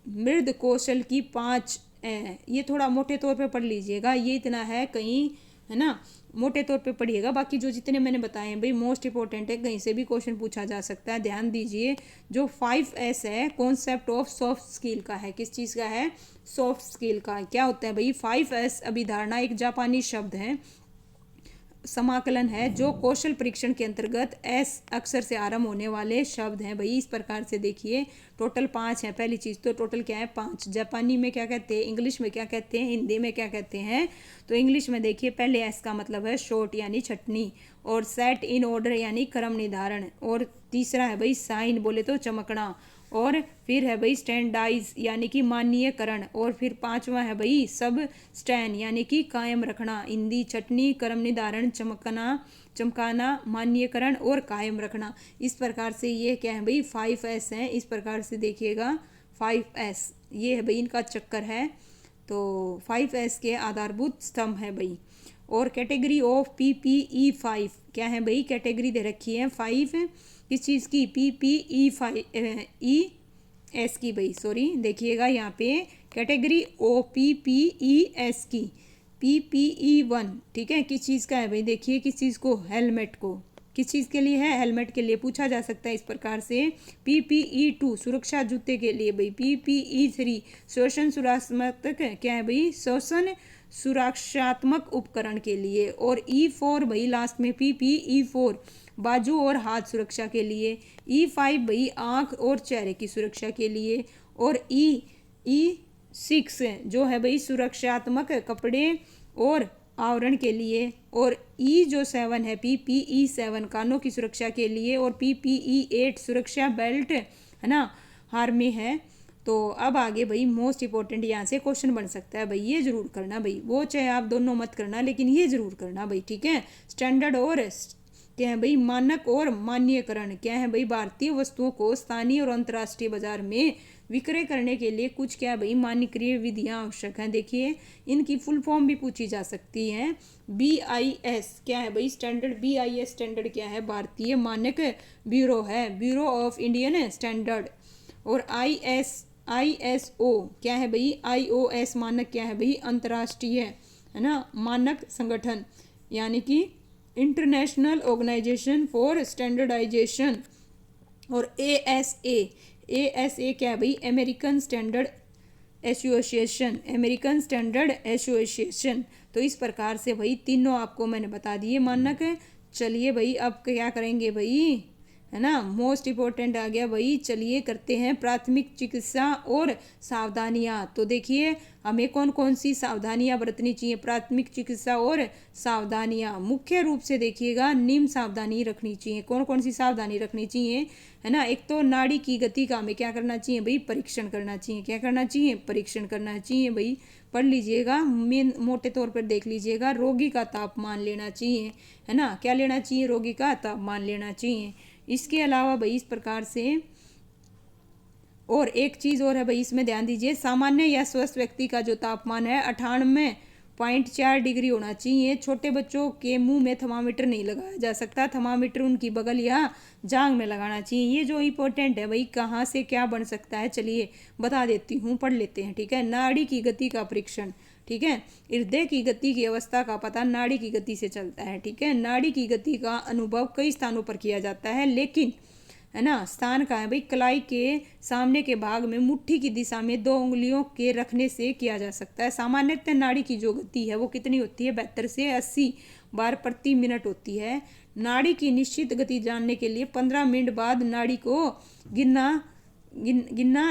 A: मृद कौशल की 5, ये थोड़ा मोटे तौर पे पढ़ लीजिएगा, ये इतना है कहीं, है ना, मोटे तौर पे पढ़िएगा, बाकी जो जितने मैंने बताए हैं भाई मोस्ट इंपॉर्टेंट है, कहीं से भी क्वेश्चन पूछा जा सकता है। ध्यान दीजिए, जो 5S है कॉन्सेप्ट ऑफ सॉफ्ट स्किल का है, किस चीज़ का है, सॉफ्ट स्किल का। क्या होता है भाई, 5S अभिधारणा एक जापानी शब्द है, समाकलन है, जो कौशल परीक्षण के अंतर्गत एस अक्षर से आरंभ होने वाले शब्द हैं भाई। इस प्रकार से देखिए, टोटल 5 हैं। पहली चीज़ तो टोटल क्या है, 5। जापानी में क्या कहते हैं, इंग्लिश में क्या कहते हैं, हिंदी में क्या कहते हैं। तो इंग्लिश में देखिए, पहले एस का मतलब है शॉर्ट यानी छटनी, और सेट इन ऑर्डर यानी क्रम निर्धारण, और तीसरा है भाई साइन, बोले तो चमकना, और फिर है भाई स्टैंडाइज यानी कि माननीयकरण, और फिर 5वां है भाई सब स्टैंड यानी कि कायम रखना। हिंदी छटनी, क्रम निर्धारण, चमकाना, माननीयकरण और कायम रखना। इस प्रकार से ये क्या है भाई, 5S हैं। इस प्रकार से देखिएगा 5S, ये है भाई इनका चक्कर है। तो 5S के आधारभूत स्तंभ है भाई। और कैटेगरी ऑफ PPE5 क्या है भाई, कैटेगरी दे रखी है 5 किस चीज़ की, PPE5 की भाई, सॉरी देखिएगा यहाँ पे कैटेगरी OPPES की, PPE1 ठीक है, किस चीज़ का है भाई, देखिए किस चीज़ को, हेलमेट को, किस चीज़ के लिए है, हेलमेट के लिए पूछा जा सकता है इस प्रकार से। PPE2 सुरक्षा जूते के लिए भाई। PPE3 श्वसन सुरक्षात्मक क्या है भाई, श्वसन सुरक्षात्मक उपकरण के लिए। और E4 भाई लास्ट में, PPE4 बाजू और हाथ सुरक्षा के लिए। E5 भाई आँख और चेहरे की सुरक्षा के लिए। और E6 जो है भाई सुरक्षात्मक कपड़े और आवरण के लिए। और जो 7 है PPE7 कानों की सुरक्षा के लिए। और PPE8 सुरक्षा बेल्ट, है ना, हार में है। तो अब आगे भाई मोस्ट इंपॉर्टेंट यहाँ से क्वेश्चन बन सकता है भाई, ये जरूर करना भाई, वो चाहे आप दोनों मत करना, लेकिन ये जरूर करना भाई, ठीक है। स्टैंडर्ड और क्या है भाई, मानक और मान्यकरण क्या है भाई, भारतीय वस्तुओं को स्थानीय और अंतर्राष्ट्रीय बाजार में विक्रय करने के लिए कुछ क्या है भाई, मानकीय विधियाँ आवश्यक हैं। देखिए इनकी फुल फॉर्म भी पूछी जा सकती है। BIS क्या है भाई, स्टैंडर्ड। BIS स्टैंडर्ड क्या है, भारतीय मानक ब्यूरो है, ब्यूरो ऑफ इंडियन स्टैंडर्ड। और ISO क्या है भाई, IOS मानक क्या है भाई, अंतर्राष्ट्रीय, है ना, मानक संगठन यानी कि इंटरनेशनल ऑर्गेनाइजेशन फॉर स्टैंडर्डाइजेशन। और ASA क्या है भाई, American standard association, American standard association. तो इस प्रकार से भाई तीनों आपको मैंने बता दिए मानक। चलिए भाई अब क्या करेंगे भाई, है ना। मोस्ट इम्पोर्टेंट आ गया भाई। चलिए करते हैं प्राथमिक चिकित्सा और सावधानियां। तो देखिए हमें कौन कौन सी सावधानियां बरतनी चाहिए। प्राथमिक चिकित्सा और सावधानियां मुख्य रूप से देखिएगा निम्न सावधानी रखनी चाहिए। कौन कौन सी सावधानी रखनी चाहिए, है ना। एक तो नाड़ी की गति का हमें क्या करना चाहिए भाई, परीक्षण करना चाहिए। क्या करना चाहिए, परीक्षण करना चाहिए भाई। पढ़ लीजिएगा, मेन मोटे तौर पर देख लीजिएगा। रोगी का तापमान लेना चाहिए, है ना। क्या लेना चाहिए, रोगी का तापमान लेना चाहिए। इसके अलावा भाई इस प्रकार से और एक चीज और है भाई, इसमें ध्यान दीजिए। सामान्य या स्वस्थ व्यक्ति का जो तापमान है 98.4 डिग्री होना चाहिए। छोटे बच्चों के मुंह में थर्मामीटर नहीं लगाया जा सकता। थर्मामीटर उनकी बगल या जांघ में लगाना चाहिए। ये जो इंपॉर्टेंट है भाई, कहाँ से क्या बन सकता है, चलिए बता देती हूँ, पढ़ लेते हैं। ठीक है, नाड़ी की गति का परीक्षण। ठीक है, हृदय की गति की अवस्था का पता नाड़ी की गति से चलता है। ठीक है, नाड़ी की गति का अनुभव कई स्थानों पर किया जाता है, लेकिन है ना स्थान का है भाई, कलाई के सामने के भाग में मुट्ठी की दिशा में 2 उंगलियों के रखने से किया जा सकता है। सामान्यतः नाड़ी की जो गति है वो कितनी होती है, 72 से 80 बार प्रति मिनट होती है। नाड़ी की निश्चित गति जानने के लिए 15 मिनट बाद नाड़ी को गिनना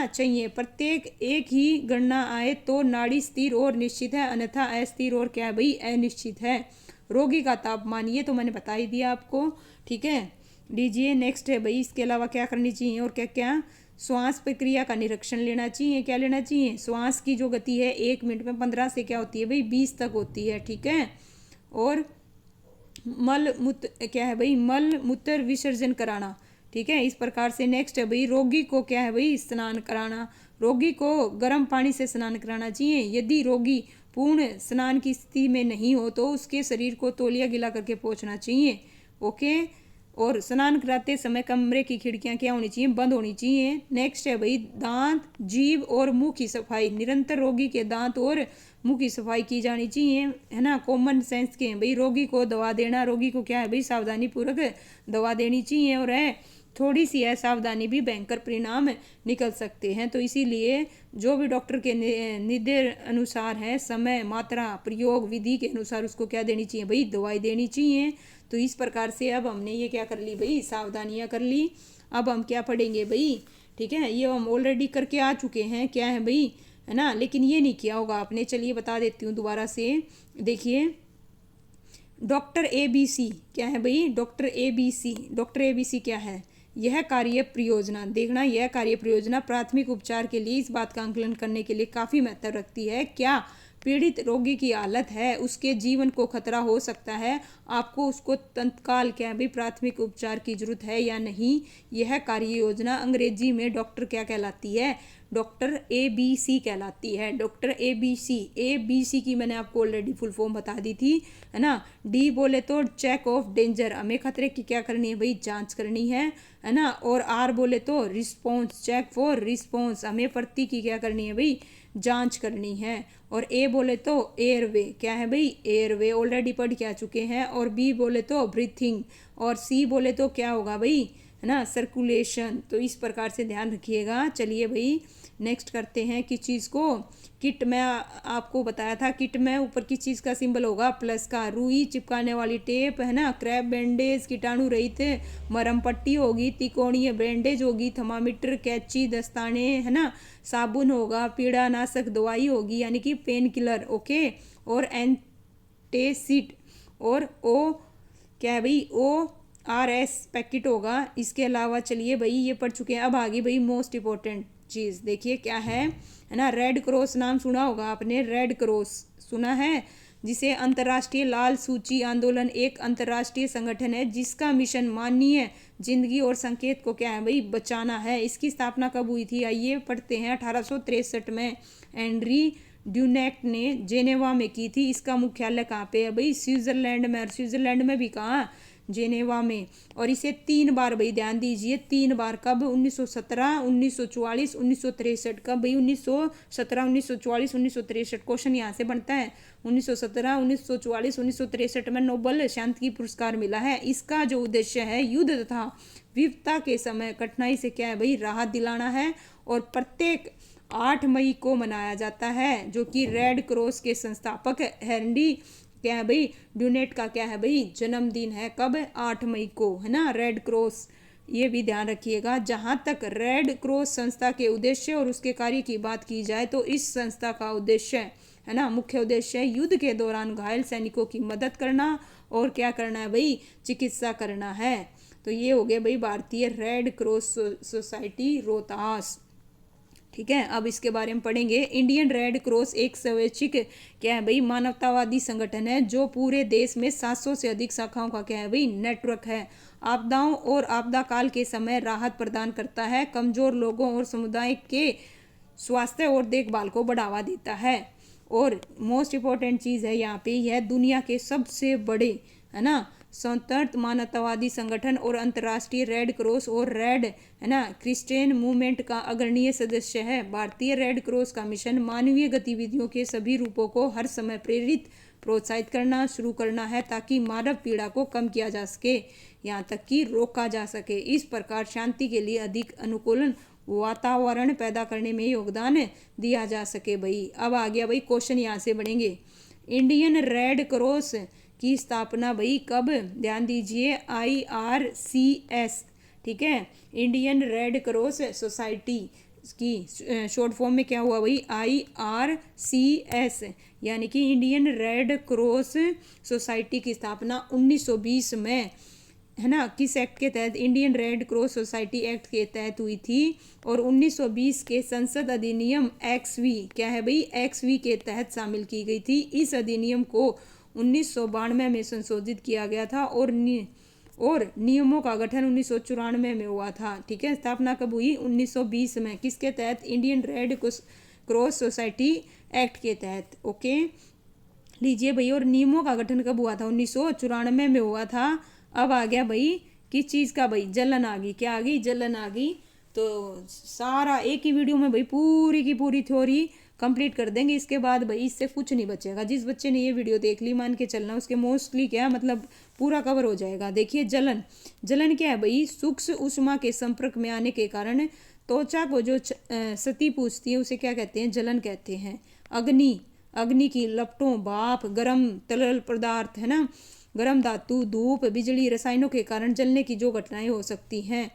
A: चाहिए। प्रत्येक एक ही गणना आए तो नाड़ी स्थिर और निश्चित है, अन्यथा अस्थिर और क्या है भाई, अनिश्चित है। रोगी का तापमान ये तो मैंने बता ही दिया आपको। ठीक है, लीजिए नेक्स्ट है भाई, इसके अलावा क्या करनी चाहिए और क्या क्या। श्वास प्रक्रिया का निरीक्षण लेना चाहिए। क्या लेना चाहिए, श्वास की जो गति है 1 मिनट में 15 से क्या होती है भाई, 20 तक होती है। ठीक है, और मल मूत्र क्या है भाई, मल मूत्र विसर्जन कराना। ठीक है, इस प्रकार से नेक्स्ट है भाई, रोगी को क्या है भाई, स्नान कराना। रोगी को गर्म पानी से स्नान कराना चाहिए। यदि रोगी पूर्ण स्नान की स्थिति में नहीं हो तो उसके शरीर को तौलिया गिला करके पोंछना चाहिए। ओके, और स्नान कराते समय कमरे की खिड़कियां क्या होनी चाहिए, बंद होनी चाहिए। नेक्स्ट है भाई, दांत, जीभ और मुंह की सफाई। निरंतर रोगी के दांत और मुंह की सफाई की जानी चाहिए, है ना। कॉमन सेंस के भाई, रोगी को दवा देना, रोगी को क्या है भाई, सावधानी पूर्वक दवा देनी चाहिए। और है थोड़ी सी असावधानी भी भयंकर परिणाम निकल सकते हैं। तो इसीलिए जो भी डॉक्टर के निर्देश अनुसार है, समय, मात्रा, प्रयोग, विधि के अनुसार उसको क्या देनी चाहिए भाई, दवाई देनी चाहिए। तो इस प्रकार से अब हमने ये क्या कर ली भाई, सावधानियां कर ली। अब हम क्या पढ़ेंगे भाई, ठीक है, ये हम ऑलरेडी करके आ चुके हैं, क्या है भाई, है ना, लेकिन ये नहीं किया होगा आपने। चलिए बता देती हूँ दोबारा से। देखिए डॉक्टर ABC क्या है भाई, डॉक्टर ABC। डॉक्टर ABC क्या है, यह कार्य प्रयोजना। देखना, यह कार्य प्रयोजना प्राथमिक उपचार के लिए इस बात का आकलन करने के लिए काफ़ी महत्व रखती है। क्या पीड़ित रोगी की हालत है, उसके जीवन को खतरा हो सकता है, आपको उसको तत्काल क्या है भाई, प्राथमिक उपचार की जरूरत है या नहीं। यह कार्य योजना अंग्रेजी में डॉक्टर क्या कहलाती है, डॉक्टर ABC कहलाती है। डॉक्टर ABC की मैंने आपको ऑलरेडी फुल फॉर्म बता दी थी, है ना। D बोले तो चेक ऑफ डेंजर, हमें खतरे की क्या करनी है भाई, जांच करनी है ना। और R बोले तो रिस्पॉन्स, चेक फॉर रिस्पॉन्स, हमें प्रति की क्या करनी है भाई, जांच करनी है। और A बोले तो एयरवे, क्या है भाई, एयरवे, ऑलरेडी पढ़ के आ चुके हैं। और B बोले तो ब्रीथिंग। और C बोले तो क्या होगा भाई, है ना, सर्कुलेशन। तो इस प्रकार से ध्यान रखिएगा। चलिए भाई नेक्स्ट करते हैं किस चीज़ को, किट में आपको बताया था, किट में ऊपर किस चीज़ का सिंबल होगा, प्लस का। रुई चिपकाने वाली टेप, है ना, क्रैप बैंडेज, कीटाणु रहित मरहम पट्टी होगी, तिकोणीय बैंडेज होगी, थर्मामीटर, कैंची, दस्ताने, है ना, साबुन होगा, पीड़ानाशक दवाई होगी यानी कि पेन किलर। ओके, और एंटासिड, और ओ क्या है भाई, ORS पैकेट होगा। इसके अलावा चलिए भाई ये पढ़ चुके हैं। अब आगे भाई मोस्ट इंपॉर्टेंट चीज़ देखिए क्या है ना। रेड क्रॉस नाम सुना होगा आपने, रेड क्रॉस सुना है, जिसे अंतर्राष्ट्रीय लाल सूची आंदोलन एक अंतर्राष्ट्रीय संगठन है जिसका मिशन मानवीय जिंदगी और संकेत को क्या है भाई, बचाना है। इसकी स्थापना कब हुई थी, आइए पढ़ते हैं। 1863 में एंड्री ड्यूनेट ने जेनेवा में की थी। इसका मुख्यालय कहाँ पे है भाई, स्विट्जरलैंड में। और स्विट्जरलैंड में भी कहाँ, जेनेवा में। और इसे 3 बार भाई ध्यान दीजिए, 3 बार, कब, 1917, 1944, 1963। कब भाई, 1917, 1944, 1963। क्वेश्चन यहाँ से बनता है। 1917, 1944, 1963 में नोबेल शांति पुरस्कार मिला है। इसका जो उद्देश्य है युद्ध तथा विपदा के समय कठिनाई से क्या है भाई, राहत दिलाना है। और प्रत्येक 8 मई को मनाया जाता है, जो कि रेड क्रॉस के संस्थापक हेनरी क्या है भाई, ड्यूनेट का क्या है भाई, जन्मदिन है। कब, 8 मई को, है ना, रेड क्रॉस ये भी ध्यान रखिएगा। जहाँ तक रेड क्रॉस संस्था के उद्देश्य और उसके कार्य की बात की जाए तो इस संस्था का उद्देश्य है ना, मुख्य उद्देश्य युद्ध के दौरान घायल सैनिकों की मदद करना और क्या करना है भाई, चिकित्सा करना है। तो ये हो गया भाई भारतीय रेड क्रॉस सोसाइटी रोहतास। ठीक है, अब इसके बारे में पढ़ेंगे। इंडियन रेड क्रॉस एक स्वैच्छिक क्या है भाई, मानवतावादी संगठन है जो पूरे देश में 700 से अधिक शाखाओं का क्या है भाई, नेटवर्क है। आपदाओं और आपदा काल के समय राहत प्रदान करता है, कमजोर लोगों और समुदाय के स्वास्थ्य और देखभाल को बढ़ावा देता है। और मोस्ट इम्पोर्टेंट चीज़ है यहाँ पे, यह दुनिया के सबसे बड़े है ना स्वतंत्र मानवतावादी संगठन और अंतर्राष्ट्रीय रेड क्रॉस और रेड है ना क्रिश्चियन मूवमेंट का अग्रणीय सदस्य है। भारतीय रेड क्रॉस का मिशन मानवीय गतिविधियों के सभी रूपों को हर समय प्रेरित प्रोत्साहित करना शुरू करना है ताकि मानव पीड़ा को कम किया जा सके, यहाँ तक कि रोका जा सके। इस प्रकार शांति के लिए अधिक अनुकूल वातावरण पैदा करने में योगदान दिया जा सके। भाई अब आ गया भाई क्वेश्चन, यहाँ से बढ़ेंगे। इंडियन रेड क्रॉस की स्थापना भाई कब, ध्यान दीजिए, IRCS, ठीक है, इंडियन रेड क्रॉस सोसाइटी की शॉर्ट फॉर्म में क्या हुआ भाई, IRCS, यानी कि इंडियन रेड क्रॉस सोसाइटी की स्थापना 1920 में है ना किस एक्ट के तहत, Indian red cross society act के तहत हुई थी। और 1920 के संसद अधिनियम XV क्या है भाई, XV के तहत शामिल की गई थी। इस अधिनियम को 1992 में संशोधित किया गया था और नियमों का गठन 1994 में हुआ था। ठीक है, स्थापना कब हुई, 1920 में, किसके तहत, Indian red cross society act के तहत। ओके, लीजिए भाई, और नियमों का गठन कब हुआ था, 1994 में हुआ था। अब आ गया भाई किस चीज़ का भाई, जलन आ गई, क्या आ गई, जलन आ गई। तो सारा एक ही वीडियो में भाई पूरी की पूरी थ्योरी कंप्लीट कर देंगे। इसके बाद भाई इससे कुछ नहीं बचेगा। जिस बच्चे ने ये वीडियो देख ली मान के चलना उसके मोस्टली क्या मतलब पूरा कवर हो जाएगा। देखिए जलन, जलन क्या है भाई, सूक्ष्म ऊष्मा के संपर्क में आने के कारण त्वचा को जो क्षति पूछती है उसे क्या कहते हैं, जलन कहते हैं। अग्नि, अग्नि की लपटों, भाप, गर्म तरल पदार्थ है ना, गर्म धातु, धूप, बिजली, रसायनों के कारण जलने की जो घटनाएं हो सकती हैं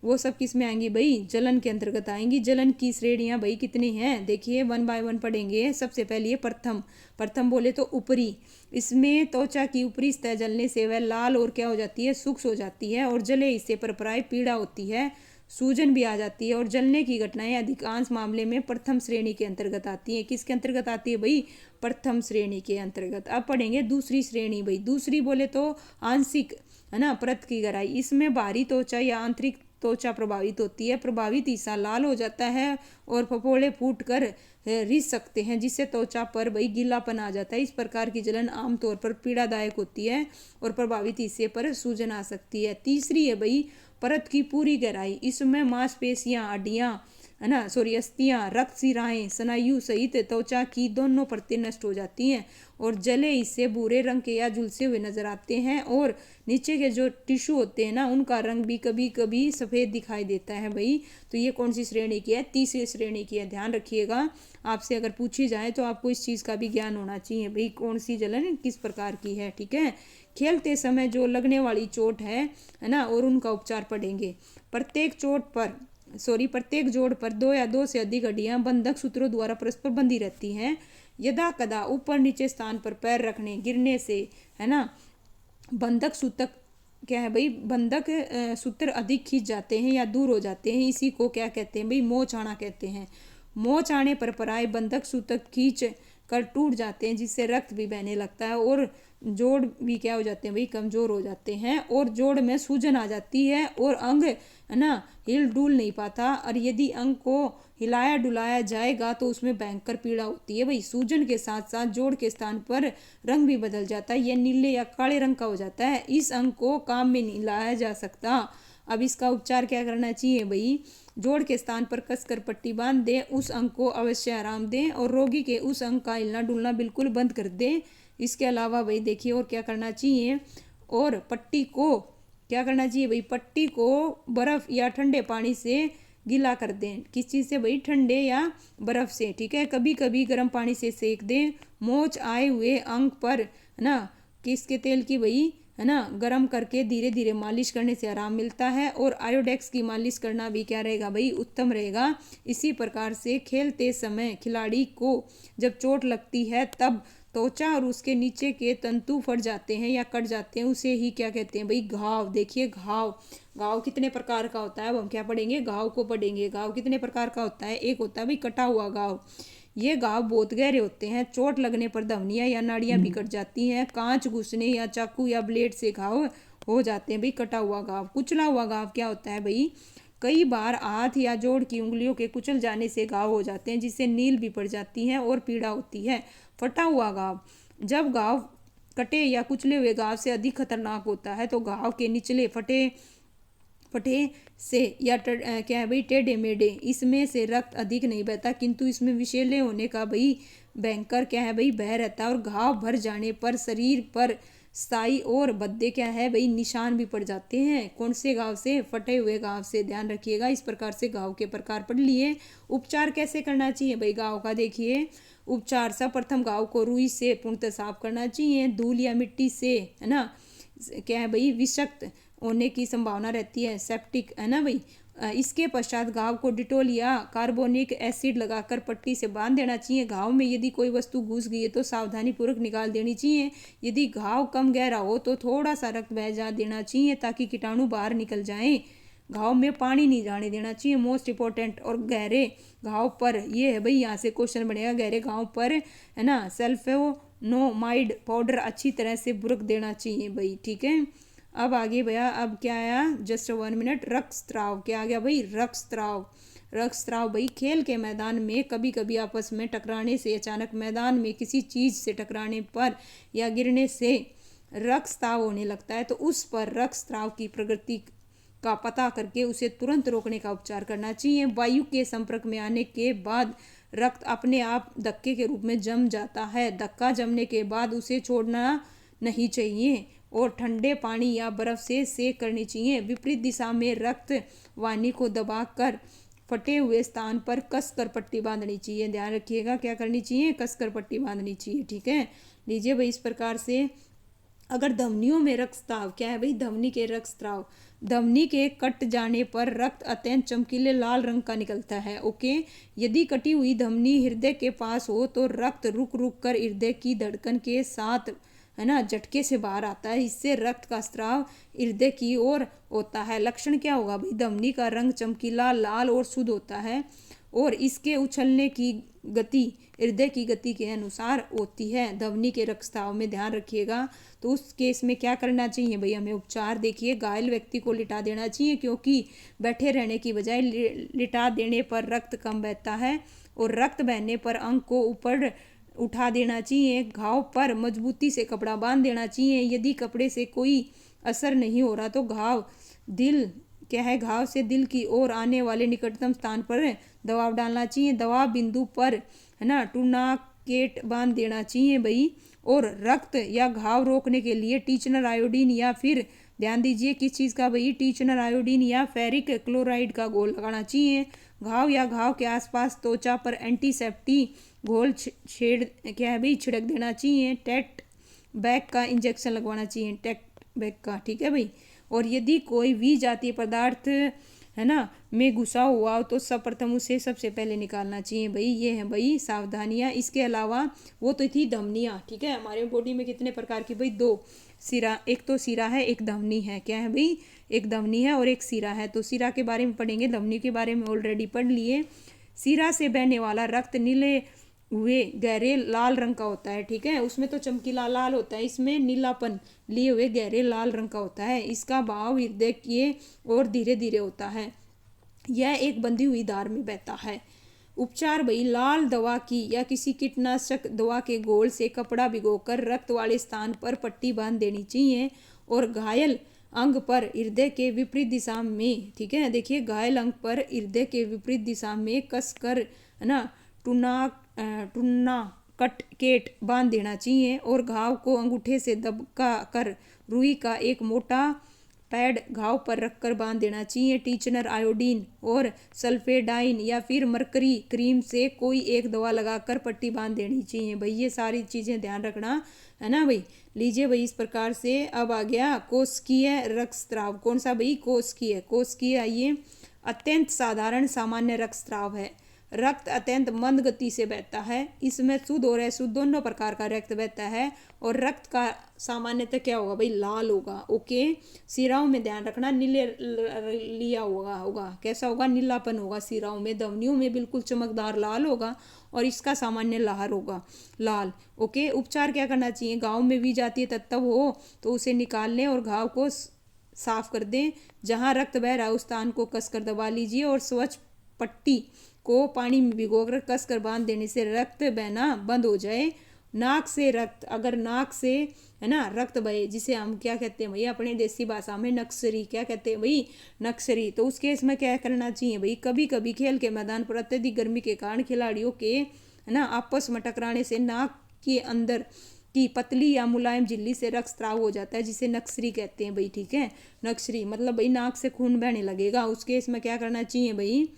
A: वो सब किस में आएंगी भाई, जलन के अंतर्गत आएंगी। जलन की श्रेणियां भाई कितनी हैं, देखिए 1 बाय 1 पढ़ेंगे। सबसे पहले प्रथम, प्रथम बोले तो ऊपरी, इसमें त्वचा की ऊपरी सतह जलने से वह लाल और क्या हो जाती है, सूक्ष्म हो जाती है और जले हिस्से पर प्राय पीड़ा होती है, सूजन भी आ जाती है और जलने की घटनाएं अधिकांश मामले में प्रथम श्रेणी के अंतर्गत आती है। किसके अंतर्गत आती है भाई, प्रथम श्रेणी के अंतर्गत। अब पढ़ेंगे दूसरी श्रेणी भाई। दूसरी बोले तो आंशिक है ना परत की गहराई, इसमें बाहरी त्वचा या आंतरिक त्वचा प्रभावित होती है। प्रभावित हिस्सा लाल हो जाता है और फफोले फूट कर रिस सकते हैं जिससे त्वचा पर भाई गीलापन आ जाता है। इस प्रकार की जलन आमतौर पर पीड़ादायक होती है और प्रभावित हिस्से पर सूजन आ सकती है। तीसरी है भाई परत की पूरी गहराई, इसमें मांसपेशियां, हड्डियां है ना, अस्थियां, रक्त सिराएं, स्नायु सहित त्वचा की दोनों परतें नष्ट हो जाती हैं और जले हिस्से भूरे रंग के या झुलसे हुए नजर आते हैं और नीचे के जो टिश्यू होते हैं ना उनका रंग भी कभी कभी सफ़ेद दिखाई देता है भाई। तो ये कौन सी श्रेणी की है, तीसरी श्रेणी की है। ध्यान रखिएगा, आपसे अगर पूछी जाए तो आपको इस चीज़ का भी ज्ञान होना चाहिए भाई कौन सी जलन किस प्रकार की है। ठीक है, खेलते समय जो लगने वाली चोट है ना और उनका उपचार पढ़ेंगे। प्रत्येक जोड़ पर 2 या 2 से अधिक हड्डियां बंधक सूत्रों द्वारा परस्पर बंधी रहती हैं। यदा कदा ऊपर नीचे स्थान पर पैर रखने गिरने से है ना बंधक सूत्र क्या है भाई, बंधक सूत्र अधिक खींच जाते हैं या दूर हो जाते हैं। इसी को क्या कहते हैं भाई, मोच आना कहते हैं। मोच आने पर पराए बंधक सूत्र खींच कर टूट जाते हैं जिससे रक्त भी बहने लगता है और जोड़ भी क्या हो जाते हैं भाई, कमजोर हो जाते हैं और जोड़ में सूजन आ जाती है और अंग है ना हिल डुल नहीं पाता। और यदि अंग को हिलाया डुलाया जाएगा तो उसमें भयंकर पीड़ा होती है भाई। सूजन के साथ साथ जोड़ के स्थान पर रंग भी बदल जाता है, यह नीले या काले रंग का हो जाता है। इस अंग को काम में नहीं लाया जा सकता। अब इसका उपचार क्या करना चाहिए भाई, जोड़ के स्थान पर कसकर पट्टी बांध दें, उस अंग को अवश्य आराम दें और रोगी के उस अंग का हिलना डुलना बिल्कुल बंद कर दें। इसके अलावा भाई देखिए और क्या करना चाहिए, और पट्टी को क्या करना चाहिए भाई, पट्टी को बर्फ़ या ठंडे पानी से गीला कर दें। किस चीज़ से भाई, ठंडे या बर्फ़ से। ठीक है, कभी कभी गर्म पानी से सेक दें। मोच आए हुए अंग पर है ना किसके तेल की भाई है ना, गर्म करके धीरे धीरे मालिश करने से आराम मिलता है। और आयोडेक्स की मालिश करना भी क्या रहेगा भाई, उत्तम रहेगा। इसी प्रकार से खेलते समय खिलाड़ी को जब चोट लगती है तब त्वचा और उसके नीचे के तंतु फट जाते हैं या कट जाते हैं, उसे ही क्या कहते हैं भाई, घाव। देखिए घाव, घाव कितने प्रकार का होता है, अब हम क्या पढ़ेंगे, घाव को पढ़ेंगे। घाव कितने प्रकार का होता है, एक होता है भाई कटा हुआ घाव। ये घाव बहुत गहरे होते हैं, चोट लगने पर धमनियां या नाड़ियां भी कट जाती हैं, कांच घुसने या चाकू या ब्लेड से घाव हो जाते हैं भाई कटा हुआ घाव। कुचला हुआ घाव क्या होता है भाई, कई बार हाथ या जोड़ की उंगलियों के कुचल जाने से घाव हो जाते हैं, जिससे नील भी पड़ जाती है और पीड़ा होती है। फटा हुआ घाव, जब घाव कटे या कुचले हुए घाव से अधिक खतरनाक होता है, तो घाव के निचले फटे से या क्या है भाई, टेढ़े मेढ़े, इसमें से रक्त अधिक नहीं बहता, किंतु इसमें विषैले होने का भाई भयंकर क्या है भाई, भय रहता है। और घाव भर जाने पर शरीर पर स्थाई और भद्दे क्या है भाई, निशान भी पड़ जाते हैं। कौन से घाव से, फटे हुए घाव से, ध्यान रखिएगा। इस प्रकार से घाव के प्रकार पढ़ लिए। उपचार कैसे करना चाहिए भाई घाव का, देखिए उपचार, सर्वप्रथम घाव को रुई से पूर्णतः साफ करना चाहिए, धूल या मिट्टी से, है ना, क्या है भाई, विषाक्त होने की संभावना रहती है, सेप्टिक, है ना भाई। इसके पश्चात घाव को डिटोल या कार्बोनिक एसिड लगाकर पट्टी से बांध देना चाहिए। घाव में यदि कोई वस्तु घुस गई है तो सावधानी पूर्वक निकाल देनी चाहिए। यदि घाव कम गहरा हो तो थोड़ा सा रक्त बह जा देना चाहिए ताकि कीटाणु बाहर निकल जाएं। घाव में पानी नहीं जाने देना चाहिए, मोस्ट इंपॉर्टेंट। और गहरे घाव पर ये है भाई, यहाँ से क्वेश्चन बनेगा, गहरे घाव पर, है ना, सल्फोनोमाइड पाउडर अच्छी तरह से बुरक देना चाहिए भाई, ठीक है। अब आगे भैया, अब क्या आया, जस्ट 1 मिनट, रक्तस्राव। क्या आ गया भाई, रक्तस्राव। रक्तस्राव भाई खेल के मैदान में कभी कभी आपस में टकराने से, अचानक मैदान में किसी चीज से टकराने पर या गिरने से रक्तस्राव होने लगता है, तो उस पर रक्तस्राव की प्रगति का पता करके उसे तुरंत रोकने का उपचार करना चाहिए। वायु के संपर्क में आने के बाद रक्त अपने आप धक्के के रूप में जम जाता है। धक्का जमने के बाद उसे छोड़ना नहीं चाहिए और ठंडे पानी या बर्फ से सेक करनी चाहिए। विपरीत दिशा में रक्त वाहिनी को दबाकर फटे हुए स्थान पर कसकर पट्टी बांधनी चाहिए। ध्यान रखिएगा, क्या करनी चाहिए, कसकर पट्टी बांधनी चाहिए, ठीक है। लीजिए भाई, इस प्रकार से अगर धमनियों में रक्तस्राव, क्या है भाई, धमनी के रक्तस्राव, धमनी के कट जाने पर रक्त अत्यंत चमकीले लाल रंग का निकलता है, ओके। यदि कटी हुई धमनी हृदय के पास हो तो रक्त रुक रुक कर हृदय की धड़कन के साथ, है ना, झटके से बाहर आता है। इससे रक्त का स्राव हृदय की ओर होता है। लक्षण क्या होगा भाई, धमनी का रंग चमकीला लाल और शुद्ध होता है और इसके उछलने की गति हृदय की गति के अनुसार होती है। धमनी के रक्तस्राव में ध्यान रखिएगा। तो उस केस में क्या करना चाहिए भाई हमें, उपचार देखिए, घायल व्यक्ति को लिटा देना चाहिए, क्योंकि बैठे रहने की बजाय लिटा देने पर रक्त कम बहता है और रक्त बहने पर अंग को ऊपर उठा देना चाहिए। घाव पर मजबूती से कपड़ा बांध देना चाहिए। यदि कपड़े से कोई असर नहीं हो रहा तो घाव से दिल की ओर आने वाले निकटतम स्थान पर दबाव डालना चाहिए। दबाव बिंदु पर, है ना, टूर्नाकेट बांध देना चाहिए भाई। और रक्त या घाव रोकने के लिए टीचनर आयोडीन या फिर, ध्यान दीजिए किस चीज़ का भाई, टीचनर आयोडीन या फेरिक क्लोराइड का घोल लगाना चाहिए। घाव या घाव के आसपास त्वचा पर एंटीसेप्टिक घोल क्या है भाई, छिड़क देना चाहिए। टेट बैग का इंजेक्शन लगवाना चाहिए, टेट बैग का, ठीक है भाई। और यदि कोई भी जातीय पदार्थ, है ना, में घुसा हुआ हो तो सर्वप्रथम उसे सबसे पहले निकालना चाहिए भाई। ये है भाई सावधानियाँ। इसके अलावा वो तो थी धमनियाँ, ठीक है। हमारे बॉडी में कितने प्रकार की भाई, 2 सिरा, एक तो सिरा है, एक धमनी है। क्या है भाई, एक धमनी है और एक सिरा है। तो सिरा के बारे में पढ़ेंगे, धमनी के बारे में ऑलरेडी पढ़ लिए। सिरा से बहने वाला रक्त नीले हुए गहरे लाल रंग का होता है, ठीक है। उसमें तो चमकीला लाल होता है, इसमें नीलापन लिए हुए गहरे लाल रंग का होता है। इसका बहाव हृदय की ओर धीरे धीरे होता है। यह एक बंधी हुई धार में बहता है। उपचार भाई, लाल दवा की या किसी कीटनाशक दवा के घोल से कपड़ा भिगोकर रक्त वाले स्थान पर पट्टी बांध देनी चाहिए और घायल अंग पर हृदय के विपरीत दिशा में, ठीक है, देखिए घायल अंग पर हृदय के विपरीत दिशा में कसकर, है ना, टूर्नाकेट बांध देना चाहिए और घाव को अंगूठे से दबका कर रुई का एक मोटा पैड घाव पर रखकर बांध देना चाहिए। टीचनर आयोडीन और सल्फेडाइन या फिर मरकरी क्रीम से कोई एक दवा लगाकर पट्टी बांध देनी चाहिए। भाई ये सारी चीज़ें ध्यान रखना है ना भाई। लीजिए भाई, इस प्रकार से अब आ गया कोशिकीय रक्तस्राव। कौन सा भाई? कोशिकीय। आइए, अत्यंत साधारण सामान्य रक्तस्राव है। रक्त अत्यंत मंद गति से बहता है। इसमें शुद्ध और अशुद्ध दोनों प्रकार का रक्त बहता है और रक्त का सामान्यतः क्या होगा भाई? लाल होगा। ओके, सिराओं में ध्यान रखना नीले लिया होगा। कैसा होगा? नीलापन होगा सिराओं में। धमनियों में बिल्कुल चमकदार लाल होगा और इसका सामान्य लहर होगा लाल। ओके, उपचार क्या करना चाहिए? घाव में भी जातीय तत्व हो तो उसे निकाल लें और घाव को साफ कर दें। जहाँ रक्त बह रहा है उस स्थान को कसकर दबा लीजिए और स्वच्छ पट्टी को पानी में भिगोकर कसकर बांध देने से रक्त बहना बंद हो जाए। नाक से रक्त, अगर नाक से है ना रक्त बहे, जिसे हम क्या कहते हैं भाई अपने देसी भाषा में नक्सरी, क्या कहते हैं भाई? नक्सरी। तो उस केस में क्या करना चाहिए भाई? कभी कभी खेल के मैदान पर अत्यधिक गर्मी के कारण खिलाड़ियों के है ना आपस में टकराने से नाक के अंदर की पतली या मुलायम झिल्ली से रक्तस्राव हो जाता है, जिसे नक्सरी कहते हैं भाई। ठीक है, नक्सरी मतलब भाई नाक से खून बहने लगेगा। उस केस में क्या करना चाहिए भाई?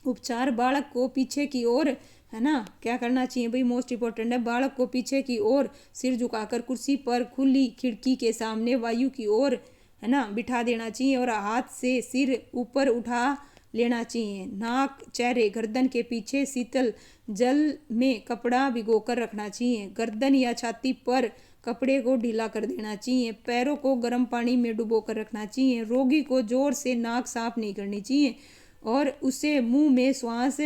A: उपचार, बालक को पीछे की ओर है ना क्या करना चाहिए भाई? मोस्ट इंपॉर्टेंट है, बालक को पीछे की ओर सिर झुकाकर कुर्सी पर खुली खिड़की के सामने वायु की ओर है ना बिठा देना चाहिए और हाथ से सिर ऊपर उठा लेना चाहिए। नाक, चेहरे, गर्दन के पीछे शीतल जल में कपड़ा भिगोकर रखना चाहिए। गर्दन या छाती पर कपड़े को ढीला कर देना चाहिए। पैरों को गर्म पानी में डुबोकर रखना चाहिए। रोगी को जोर से नाक साफ नहीं करनी चाहिए और उसे मुंह में श्वास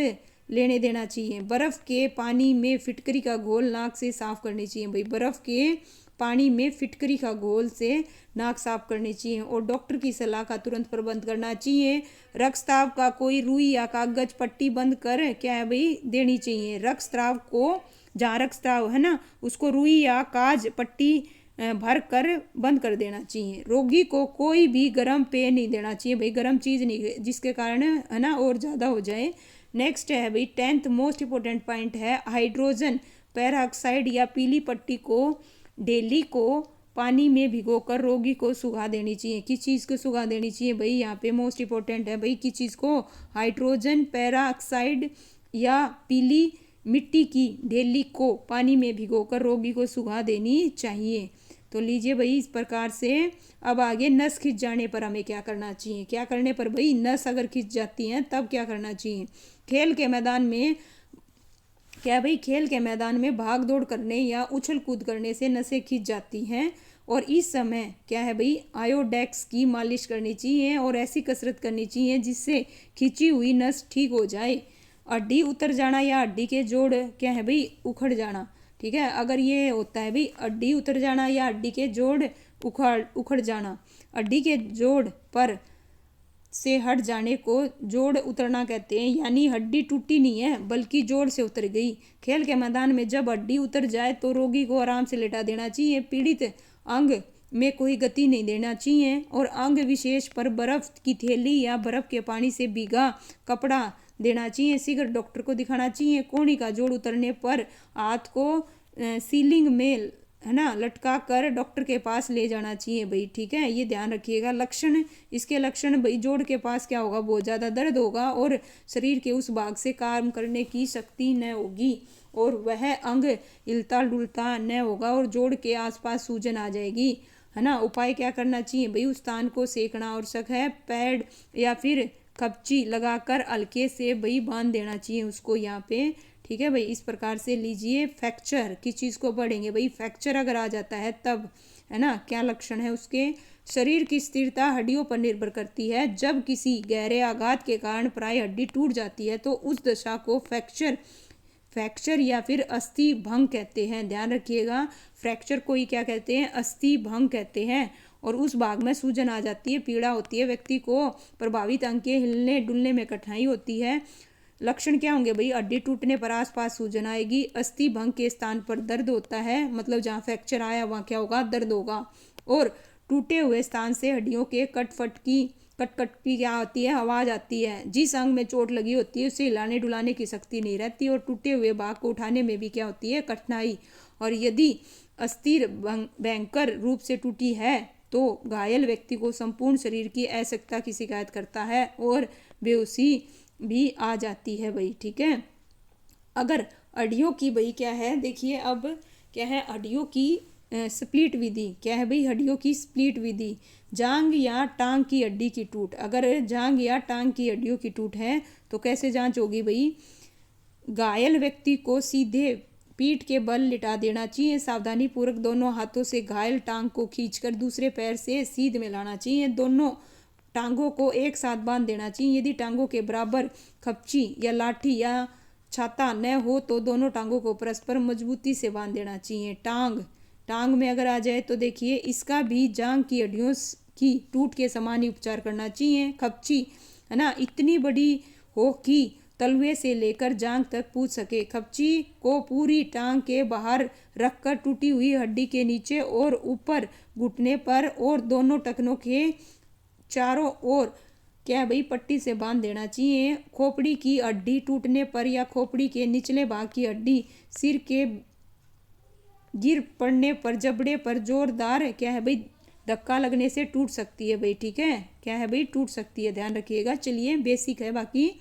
A: लेने देना चाहिए। बर्फ के पानी में फिटकरी का घोल नाक से साफ करनी चाहिए भाई। बर्फ के पानी में फिटकरी का घोल से नाक साफ करनी चाहिए और डॉक्टर की सलाह का तुरंत प्रबंध करना चाहिए। रक्तस्राव का कोई रुई या कागज पट्टी बंद कर क्या है भाई देनी चाहिए। रक्तस्राव को, जहाँ रक्तस्राव है ना उसको रुई या काज पट्टी भर कर बंद कर देना चाहिए। रोगी को कोई भी गर्म पेय नहीं देना चाहिए भाई, गर्म चीज़ नहीं, जिसके कारण है ना और ज़्यादा हो जाए। नेक्स्ट है भाई 10th मोस्ट इंपॉर्टेंट पॉइंट है हाइड्रोजन पेरोक्साइड या पीली पट्टी को डेली को पानी में भिगोकर रोगी को सुखा देनी चाहिए। किस चीज़ को सुखा देनी चाहिए भाई? यहाँ पे मोस्ट इंपॉर्टेंट है भाई किस चीज़ को? हाइड्रोजन पेरोक्साइड या पीली मिट्टी की ढेली को पानी में भिगोकर रोगी को सुखा देनी चाहिए। तो लीजिए भाई, इस प्रकार से अब आगे नस खिंच जाने पर हमें क्या करना चाहिए? क्या करने पर भाई? नस अगर खिंच जाती हैं तब क्या करना चाहिए? खेल के मैदान में क्या भाई? खेल के मैदान में भाग दौड़ करने या उछल कूद करने से नसें खिंच जाती हैं और इस समय क्या है भाई? आयोडेक्स की मालिश करनी चाहिए और ऐसी कसरत करनी चाहिए जिससे खिंची हुई नस ठीक हो जाए। हड्डी उतर जाना या हड्डी के जोड़ क्या है भाई? उखड़ जाना। ठीक है, अगर ये होता है भाई हड्डी उतर जाना या हड्डी के जोड़ उखड़ जाना, हड्डी के जोड़ पर से हट जाने को जोड़ उतरना कहते हैं। यानी हड्डी टूटी नहीं है बल्कि जोड़ से उतर गई। खेल के मैदान में जब हड्डी उतर जाए तो रोगी को आराम से लेटा देना चाहिए। पीड़ित अंग में कोई गति नहीं देना चाहिए और अंग विशेष पर बर्फ की थैली या बर्फ के पानी से भीगा कपड़ा देना चाहिए। शीघ्र डॉक्टर को दिखाना चाहिए। कोहनी का जोड़ उतरने पर हाथ को सीलिंग में है ना लटका कर डॉक्टर के पास ले जाना चाहिए भाई। ठीक है, ये ध्यान रखिएगा। लक्षण, इसके लक्षण भाई जोड़ के पास क्या होगा? बहुत ज़्यादा दर्द होगा और शरीर के उस भाग से काम करने की शक्ति न होगी और वह अंग हिलता डुलता न होगा और जोड़ के आसपास सूजन आ जाएगी, है ना। उपाय क्या करना चाहिए भाई? उस स्थान को सेकना आवश्यक है। पैड या फिर कपची लगाकर हल्के से भाई बांध देना चाहिए उसको यहाँ पे। ठीक है भाई, इस प्रकार से लीजिए। फ्रैक्चर किस चीज़ को पढ़ेंगे भाई? फ्रैक्चर अगर आ जाता है तब, है ना, क्या लक्षण है उसके? शरीर की स्थिरता हड्डियों पर निर्भर करती है। जब किसी गहरे आघात के कारण प्राय हड्डी टूट जाती है तो उस दशा को फ्रैक्चर या फिर अस्थि भंग कहते हैं। ध्यान रखिएगा, फ्रैक्चर को ही क्या कहते हैं? अस्थि भंग कहते हैं। और उस भाग में सूजन आ जाती है, पीड़ा होती है, व्यक्ति को प्रभावित अंग के हिलने डुलने में कठिनाई होती है। लक्षण क्या होंगे भाई? हड्डी टूटने पर आसपास सूजन आएगी। अस्थि भंग के स्थान पर दर्द होता है, मतलब जहाँ फ्रैक्चर आया वहाँ क्या होगा? दर्द होगा। और टूटे हुए स्थान से हड्डियों के कटकट की क्या होती है? आवाज़ आती है। जिस अंग में चोट लगी होती है उसे हिलाने डुलाने की शक्ति नहीं रहती और टूटे हुए भाग को उठाने में भी क्या होती है? कठिनाई। और यदि अस्थिर भयंकर रूप से टूटी है तो घायल व्यक्ति को संपूर्ण शरीर की अशक्तता की शिकायत करता है और बेहोशी भी आ जाती है भाई। ठीक है। अगर हड्डियों की भाई क्या है, देखिए अब क्या है, हड्डियों की स्प्लिट विधि क्या है भाई, हड्डियों की स्प्लिट विधि। जांग या टांग की हड्डी की टूट, अगर जांग या टांग की हड्डियों की टूट है तो कैसे जांच होगी भाई, घायल व्यक्ति को सीधे पीठ के बल लिटा देना चाहिए। सावधानी पूर्वक दोनों हाथों से घायल टांग को खींचकर दूसरे पैर से सीध में लाना चाहिए। दोनों टांगों को एक साथ बांध देना चाहिए। यदि टांगों के बराबर खपची या लाठी या छाता न हो तो दोनों टांगों को परस्पर मजबूती से बांध देना चाहिए। टांग में अगर आ जाए तो देखिए इसका भी जांग की हड्डियों की टूट के समान ही उपचार करना चाहिए। खपची है ना, इतनी बड़ी हो कि तलवे से लेकर जांग तक पूछ सके। खपची को पूरी टांग के बाहर रखकर टूटी हुई हड्डी के नीचे और ऊपर घुटने पर और दोनों टखनों के चारों ओर क्या भाई पट्टी से बांध देना चाहिए। खोपड़ी की हड्डी टूटने पर या खोपड़ी के निचले भाग की हड्डी सिर के गिर पड़ने पर जबड़े पर जोरदार क्या है भाई धक्का लगने से टूट सकती है भाई। ठीक है, क्या है भाई, टूट सकती है, ध्यान रखिएगा। चलिए बेसिक है बाकी,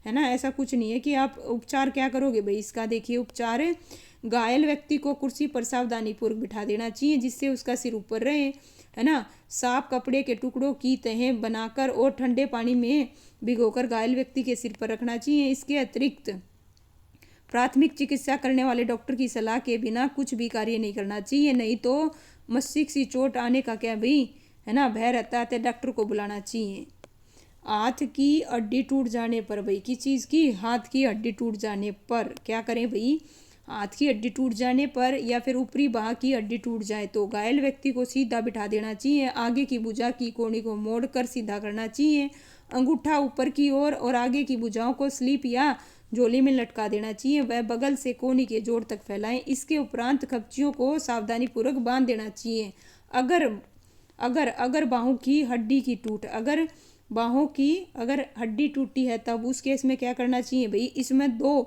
A: है ना, ऐसा कुछ नहीं है कि आप उपचार क्या करोगे भाई इसका। देखिए उपचार, घायल व्यक्ति को कुर्सी पर सावधानी पूर्वक बिठा देना चाहिए जिससे उसका सिर ऊपर रहे, है ना। साफ कपड़े के टुकड़ों की तहें बनाकर और ठंडे पानी में भिगोकर घायल व्यक्ति के सिर पर रखना चाहिए। इसके अतिरिक्त प्राथमिक चिकित्सा करने वाले डॉक्टर की सलाह के बिना कुछ भी कार्य नहीं करना चाहिए, नहीं तो मस्तिष्क चोट आने का क्या भाई, है ना, भय रहता है, तो डॉक्टर को बुलाना चाहिए। हाथ की हड्डी टूट जाने पर भाई, किस चीज़ की, हाथ की हड्डी टूट जाने पर क्या करें भाई, हाथ की हड्डी टूट जाने पर या फिर ऊपरी बाह की हड्डी टूट जाए तो घायल व्यक्ति को सीधा बिठा देना चाहिए। आगे की भुजा की कोहनी को मोड़कर सीधा करना चाहिए। अंगूठा ऊपर की ओर और आगे की भुजाओं को स्लीप या झोली में लटका देना चाहिए। वह बगल से कोहनी के जोड़ तक फैलाएं। इसके उपरांत खपचियों को सावधानी पूर्वक बांध देना चाहिए। अगर अगर अगर बाहों की हड्डी की टूट, अगर बाहों की अगर हड्डी टूटी है तब उस केस में क्या करना चाहिए भाई, इसमें दो,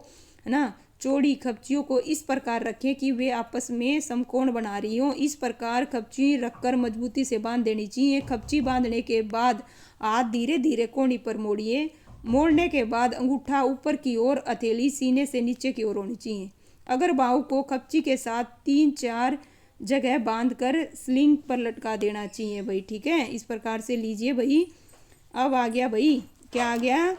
A: है ना, चौड़ी खपचियों को इस प्रकार रखें कि वे आपस में समकोण बना रही हों। इस प्रकार खपची रखकर मजबूती से बांध देनी चाहिए। खपची बांधने के बाद हाथ धीरे धीरे कोहनी पर मोड़िए। मोड़ने के बाद अंगूठा ऊपर की ओर, हथेली सीने से नीचे की ओर होनी चाहिए। अगर बाहू को खपची के साथ 3-4 जगह बांधकर स्लिंग पर लटका देना चाहिए भाई। ठीक है, इस प्रकार से लीजिए भाई। अब आ गया भाई, क्या आ गया,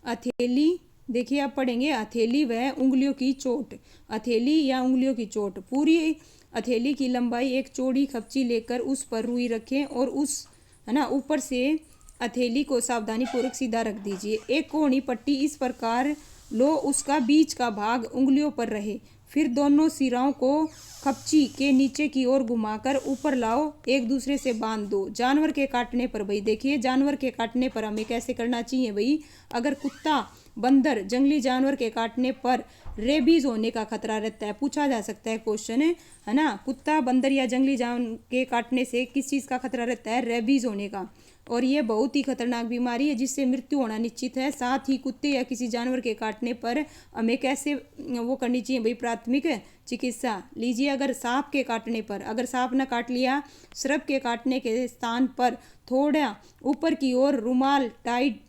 A: हथेली। देखिए आप पढ़ेंगे हथेली व उंगलियों की चोट। हथेली या उंगलियों की चोट, पूरी हथेली की लंबाई एक चौड़ी खपची लेकर उस पर रुई रखें और उस, है ना, ऊपर से हथेली को सावधानी पूर्वक सीधा रख दीजिए। एक कोहनी पट्टी इस प्रकार लो उसका बीच का भाग उंगलियों पर रहे। फिर दोनों सिराओं को खपची के नीचे की ओर घुमाकर ऊपर लाओ, एक दूसरे से बांध दो। जानवर के काटने पर भाई, देखिए जानवर के काटने पर हमें कैसे करना चाहिए भाई, अगर कुत्ता, बंदर, जंगली जानवर के काटने पर रेबीज होने का खतरा रहता है, पूछा जा सकता है क्वेश्चन, है ना। कुत्ता, बंदर या जंगली जानवर के काटने से किस चीज़ का खतरा रहता है, रेबीज होने का, और ये बहुत ही खतरनाक बीमारी है जिससे मृत्यु होना निश्चित है। साथ ही कुत्ते या किसी जानवर के काटने पर हमें कैसे वो करनी चाहिए भाई, प्राथमिक चिकित्सा। लीजिए, अगर सांप के काटने पर, अगर सांप ने काट लिया, सर्प के काटने के स्थान पर थोड़ा ऊपर की ओर रुमाल, टाइट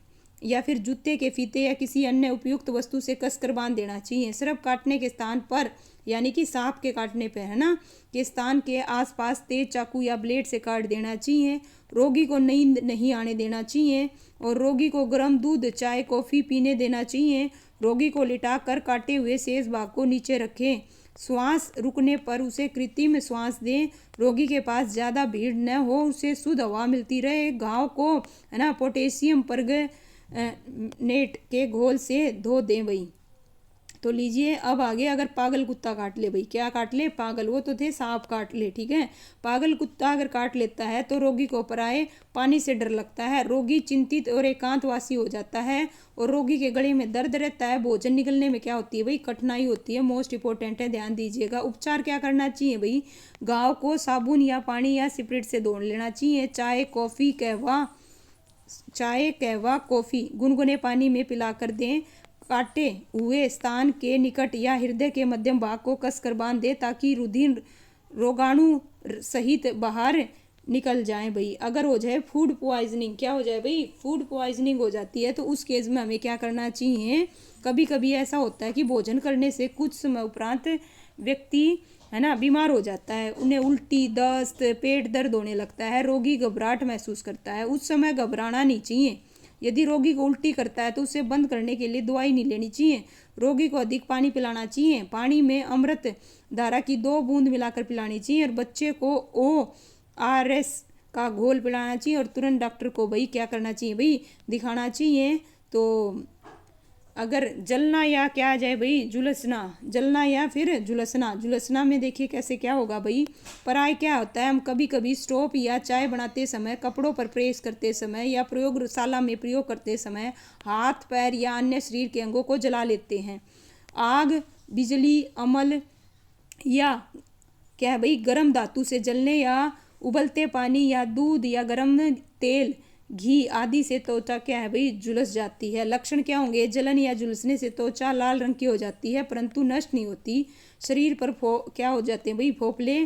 A: या फिर जूते के फीते या किसी अन्य उपयुक्त वस्तु से कसकर बांध देना चाहिए। सर्प काटने के स्थान पर, यानी कि सांप के काटने पर, है ना, के स्थान के आसपास तेज चाकू या ब्लेड से काट देना चाहिए। रोगी को नींद नहीं आने देना चाहिए और रोगी को गर्म दूध, चाय, कॉफ़ी पीने देना चाहिए। रोगी को लिटाकर काटे हुए शेष भाग को नीचे रखें। श्वास रुकने पर उसे कृत्रिम श्वास दें। रोगी के पास ज़्यादा भीड़ न हो, उसे शुद्ध हवा मिलती रहे। घाव को, है ना, पोटेशियम परगनेट के घोल से धो दें भाई। तो लीजिए अब आगे, अगर पागल कुत्ता काट ले भाई, क्या काट ले, पागल, वो तो थे सांप काट ले, ठीक है। पागल कुत्ता अगर काट लेता है तो रोगी को पराए पानी से डर लगता है। रोगी चिंतित और एकांतवासी हो जाता है और रोगी के गले में दर्द रहता है। भोजन निगलने में क्या होती है भाई, कठिनाई होती है। मोस्ट इंपॉर्टेंट है, ध्यान दीजिएगा। उपचार क्या करना चाहिए भाई, घाव को साबुन या पानी या स्पिरिट से धो लेना चाहिए। चाय, कहवा, कॉफ़ी गुनगुने पानी में पिलाकर दें। काटे हुए स्थान के निकट या हृदय के मध्यम भाग को कसकर बांध दे ताकि रुधिर रोगाणु सहित बाहर निकल जाए भाई। अगर हो जाए फूड पॉइजनिंग, क्या हो जाए भाई, फूड पॉइजनिंग हो जाती है, तो उस केस में हमें क्या करना चाहिए। कभी कभी ऐसा होता है कि भोजन करने से कुछ समय उपरांत व्यक्ति है ना बीमार हो जाता है, उन्हें उल्टी, दस्त, पेट दर्द होने लगता है, रोगी घबराहट महसूस करता है। उस समय घबराना नहीं चाहिए। यदि रोगी को उल्टी करता है तो उसे बंद करने के लिए दवाई नहीं लेनी चाहिए। रोगी को अधिक पानी पिलाना चाहिए। पानी में अमृत धारा की 2 बूंद मिलाकर पिलानी चाहिए और बच्चे को ORS का घोल पिलाना चाहिए और तुरंत डॉक्टर को भाई क्या करना चाहिए भाई, दिखाना चाहिए। तो अगर जलना या क्या आ जाए भाई, झुलसना, जलना या फिर झुलसना, झुलसना में देखिए कैसे क्या होगा भाई। पराय क्या होता है, हम कभी कभी स्टोव या चाय बनाते समय, कपड़ों पर प्रेस करते समय या प्रयोगशाला में प्रयोग करते समय हाथ, पैर या अन्य शरीर के अंगों को जला लेते हैं। आग, बिजली, अमल या क्या है भाई, गर्म धातु से जलने या उबलते पानी या दूध या गर्म तेल, घी आदि से त्वचा क्या है भाई, झुलस जाती है। लक्षण क्या होंगे, जलन या झुलसने से त्वचा लाल रंग की हो जाती है परंतु नष्ट नहीं होती। शरीर पर क्या हो जाते हैं भाई, फोफले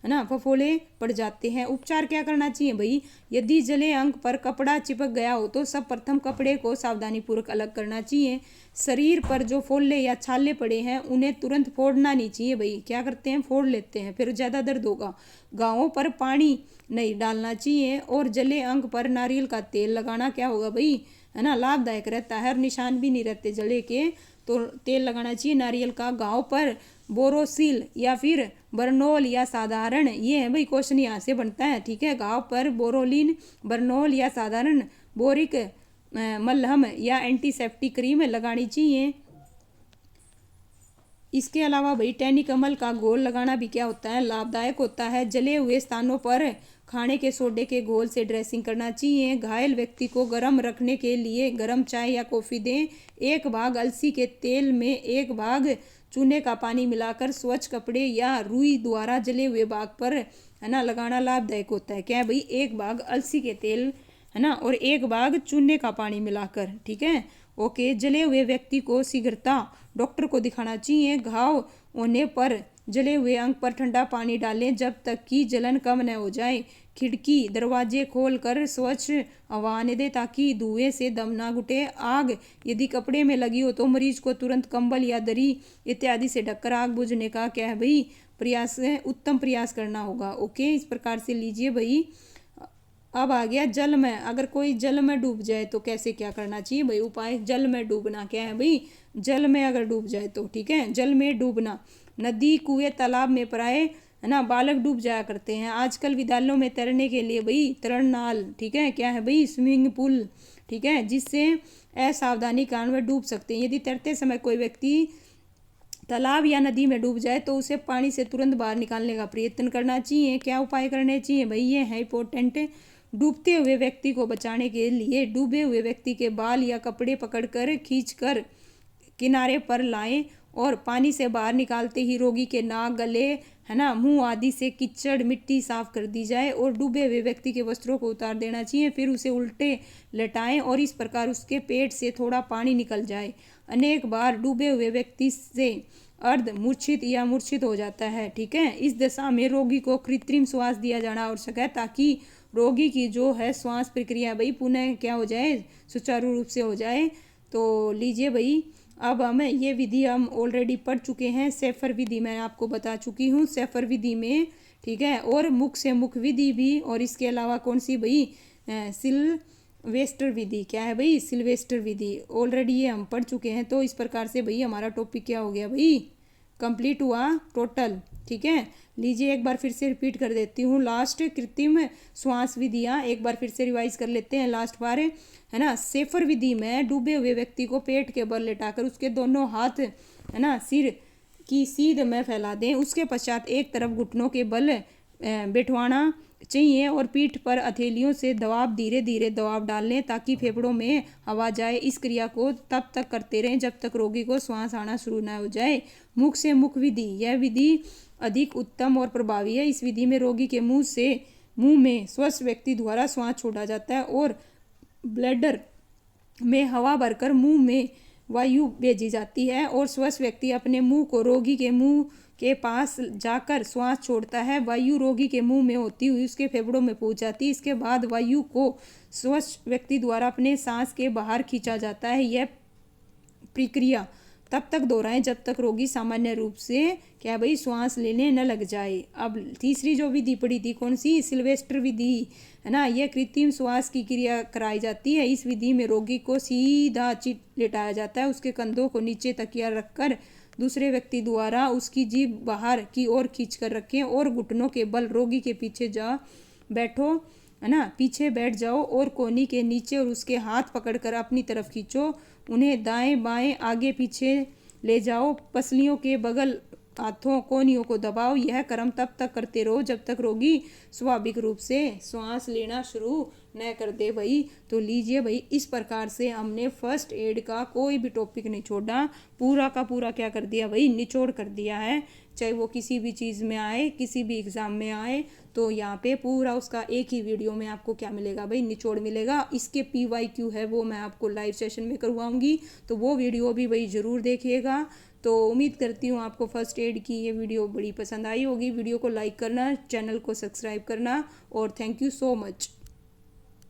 A: है ना, फफोले पड़ जाते हैं। उपचार क्या करना चाहिए भाई, यदि जले अंग पर कपड़ा चिपक गया हो तो सब प्रथम कपड़े को सावधानी पूर्वक अलग करना चाहिए। शरीर पर जो फोल्ले या छाले पड़े हैं उन्हें तुरंत फोड़ना नहीं चाहिए भाई, क्या करते हैं, फोड़ लेते हैं, फिर ज़्यादा दर्द होगा। घावों पर पानी नहीं डालना चाहिए और जले अंग पर नारियल का तेल लगाना क्या होगा भाई, है ना, लाभदायक रहता है। निशान भी नहीं रहते जले के, तो तेल लगाना चाहिए नारियल का। घाव पर बोरोसिल या फिर बर्नोल या साधारण, ये है भाई क्वेश्चन यहाँ से बनता है, ठीक है। घाव पर बोरोलिन, बर्नोल या साधारण बोरिक मलहम या एंटीसेप्टिक क्रीम लगानी चाहिए। इसके अलावा भाई टैनिक अमल का घोल लगाना भी क्या होता है, लाभदायक होता है। जले हुए स्थानों पर खाने के सोडे के घोल से ड्रेसिंग करना चाहिए। घायल व्यक्ति को गर्म रखने के लिए गर्म चाय या कॉफ़ी दें। 1 भाग अलसी के तेल में 1 भाग चूने का पानी मिलाकर स्वच्छ कपड़े या रुई द्वारा जले हुए भाग पर है ना लगाना लाभदायक होता है। क्या है भाई, 1 भाग अलसी के तेल है ना और 1 भाग चूने का पानी मिलाकर, ठीक है, ओके। जले हुए व्यक्ति को शीघ्रता डॉक्टर को दिखाना चाहिए। घाव होने पर जले हुए अंग पर ठंडा पानी डालें जब तक कि जलन कम न हो जाए। खिड़की दरवाजे खोलकर स्वच्छ हवा आने दें ताकि धुएं से दम ना घुटे। आग यदि कपड़े में लगी हो तो मरीज को तुरंत कंबल या दरी इत्यादि से ढककर आग बुझने का क्या है भाई, प्रयास, उत्तम प्रयास करना होगा। ओके, इस प्रकार से लीजिए भाई। अब आ गया जल में, अगर कोई जल में डूब जाए तो कैसे क्या करना चाहिए भाई, उपाय। जल में डूबना क्या है भाई, जल में अगर डूब जाए तो, ठीक है, जल में डूबना, नदी, कुएं, तालाब में प्राय है ना बालक डूब जाया करते हैं। आजकल विद्यालयों में तैरने के लिए भाई तरणनाल, ठीक है, क्या है भाई, स्विमिंग पूल, ठीक है, जिससे असावधानी कारण वे डूब सकते हैं। यदि तैरते समय कोई व्यक्ति तालाब या नदी में डूब जाए तो उसे पानी से तुरंत बाहर निकालने का प्रयत्न करना चाहिए। क्या उपाय करने चाहिए भाई, ये है इंपॉर्टेंट। डूबते हुए व्यक्ति को बचाने के लिए डूबे हुए व्यक्ति के बाल या कपड़े पकड़कर खींचकर किनारे पर लाएं और पानी से बाहर निकालते ही रोगी के नाक, गले है ना, मुंह आदि से कीचड़ मिट्टी साफ कर दी जाए और डूबे हुए व्यक्ति के वस्त्रों को उतार देना चाहिए। फिर उसे उल्टे लेटाएं और इस प्रकार उसके पेट से थोड़ा पानी निकल जाए। अनेक बार डूबे हुए व्यक्ति से अर्ध मूर्छित या मूर्छित हो जाता है, ठीक है। इस दशा में रोगी को कृत्रिम श्वास दिया जाना आवश्यक है ताकि रोगी की जो है श्वास प्रक्रिया भाई पुनः क्या हो जाए, सुचारू रूप से हो जाए। तो लीजिए भाई, अब हमें ये विधि हम ऑलरेडी पढ़ चुके हैं। सेफर विधि मैं आपको बता चुकी हूँ सेफर विधि में, ठीक है, और मुख से मुख विधि भी, और इसके अलावा कौन सी भाई, सिल्वेस्टर विधि, क्या है भाई, सिल्वेस्टर विधि, ऑलरेडी ये हम पढ़ चुके हैं। तो इस प्रकार से भाई हमारा टॉपिक क्या हो गया भाई, कंप्लीट हुआ टोटल, ठीक है। लीजिए एक बार फिर से रिपीट कर देती हूँ। लास्ट कृत्रिम श्वास विधियाँ एक बार फिर से रिवाइज कर लेते हैं लास्ट बार, है ना। सेफर विधि में डूबे हुए व्यक्ति को पेट के बल लेटाकर उसके दोनों हाथ है ना सिर की सीध में फैला दें। उसके पश्चात एक तरफ घुटनों के बल बैठवाना चाहिए और पीठ पर हथेलियों से दबाव, धीरे धीरे दबाव डाल लें ताकि फेफड़ों में हवा जाए। इस क्रिया को तब तक करते रहें जब तक रोगी को श्वास आना शुरू न हो जाए। मुख से मुख विधि, यह विधि अधिक उत्तम और प्रभावी है। इस विधि में रोगी के मुंह में स्वस्थ व्यक्ति द्वारा श्वास छोड़ा जाता है और ब्लैडर में हवा भरकर मुंह में वायु भेजी जाती है और स्वस्थ व्यक्ति अपने मुंह को रोगी के मुंह के पास जाकर श्वास छोड़ता है। वायु रोगी के मुंह में होती हुई उसके फेफड़ों में पहुंच जाती है। इसके बाद वायु को स्वस्थ व्यक्ति द्वारा अपने सांस के बाहर खींचा जाता है। यह प्रक्रिया तब तक दोहराएं जब तक रोगी सामान्य रूप से क्या भाई श्वास लेने न लग जाए। अब तीसरी जो विधि पड़ी थी कौन सी, सिल्वेस्टर विधि, है ना। यह कृत्रिम श्वास की क्रिया कराई जाती है। इस विधि में रोगी को सीधा चित लेटाया जाता है। उसके कंधों को नीचे तकिया रखकर दूसरे व्यक्ति द्वारा उसकी जीभ बाहर की ओर खींचकर रखें और घुटनों के बल रोगी के पीछे जा बैठो, है ना, पीछे बैठ जाओ और कोहनी के नीचे और उसके हाथ पकड़कर अपनी तरफ खींचो। उन्हें दाएं बाएं आगे पीछे ले जाओ। पसलियों के बगल हाथों कोहनियों को दबाओ। यह कर्म तब तक करते रहो जब तक रोगी स्वाभाविक रूप से श्वास लेना शुरू न कर दे भाई। तो लीजिए भाई, इस प्रकार से हमने फर्स्ट एड का कोई भी टॉपिक नहीं छोड़ा, पूरा का पूरा क्या कर दिया भाई, निचोड़ कर दिया है। चाहे वो किसी भी चीज़ में आए, किसी भी एग्ज़ाम में आए, तो यहाँ पे पूरा उसका एक ही वीडियो में आपको क्या मिलेगा भाई, निचोड़ मिलेगा। इसके PYQ है वो मैं आपको लाइव सेशन में करवाऊंगी, तो वो वीडियो भी भाई ज़रूर देखिएगा। तो उम्मीद करती हूँ आपको फर्स्ट एड की ये वीडियो बड़ी पसंद आई होगी। वीडियो को लाइक करना, चैनल को सब्सक्राइब करना, और थैंक यू सो मच।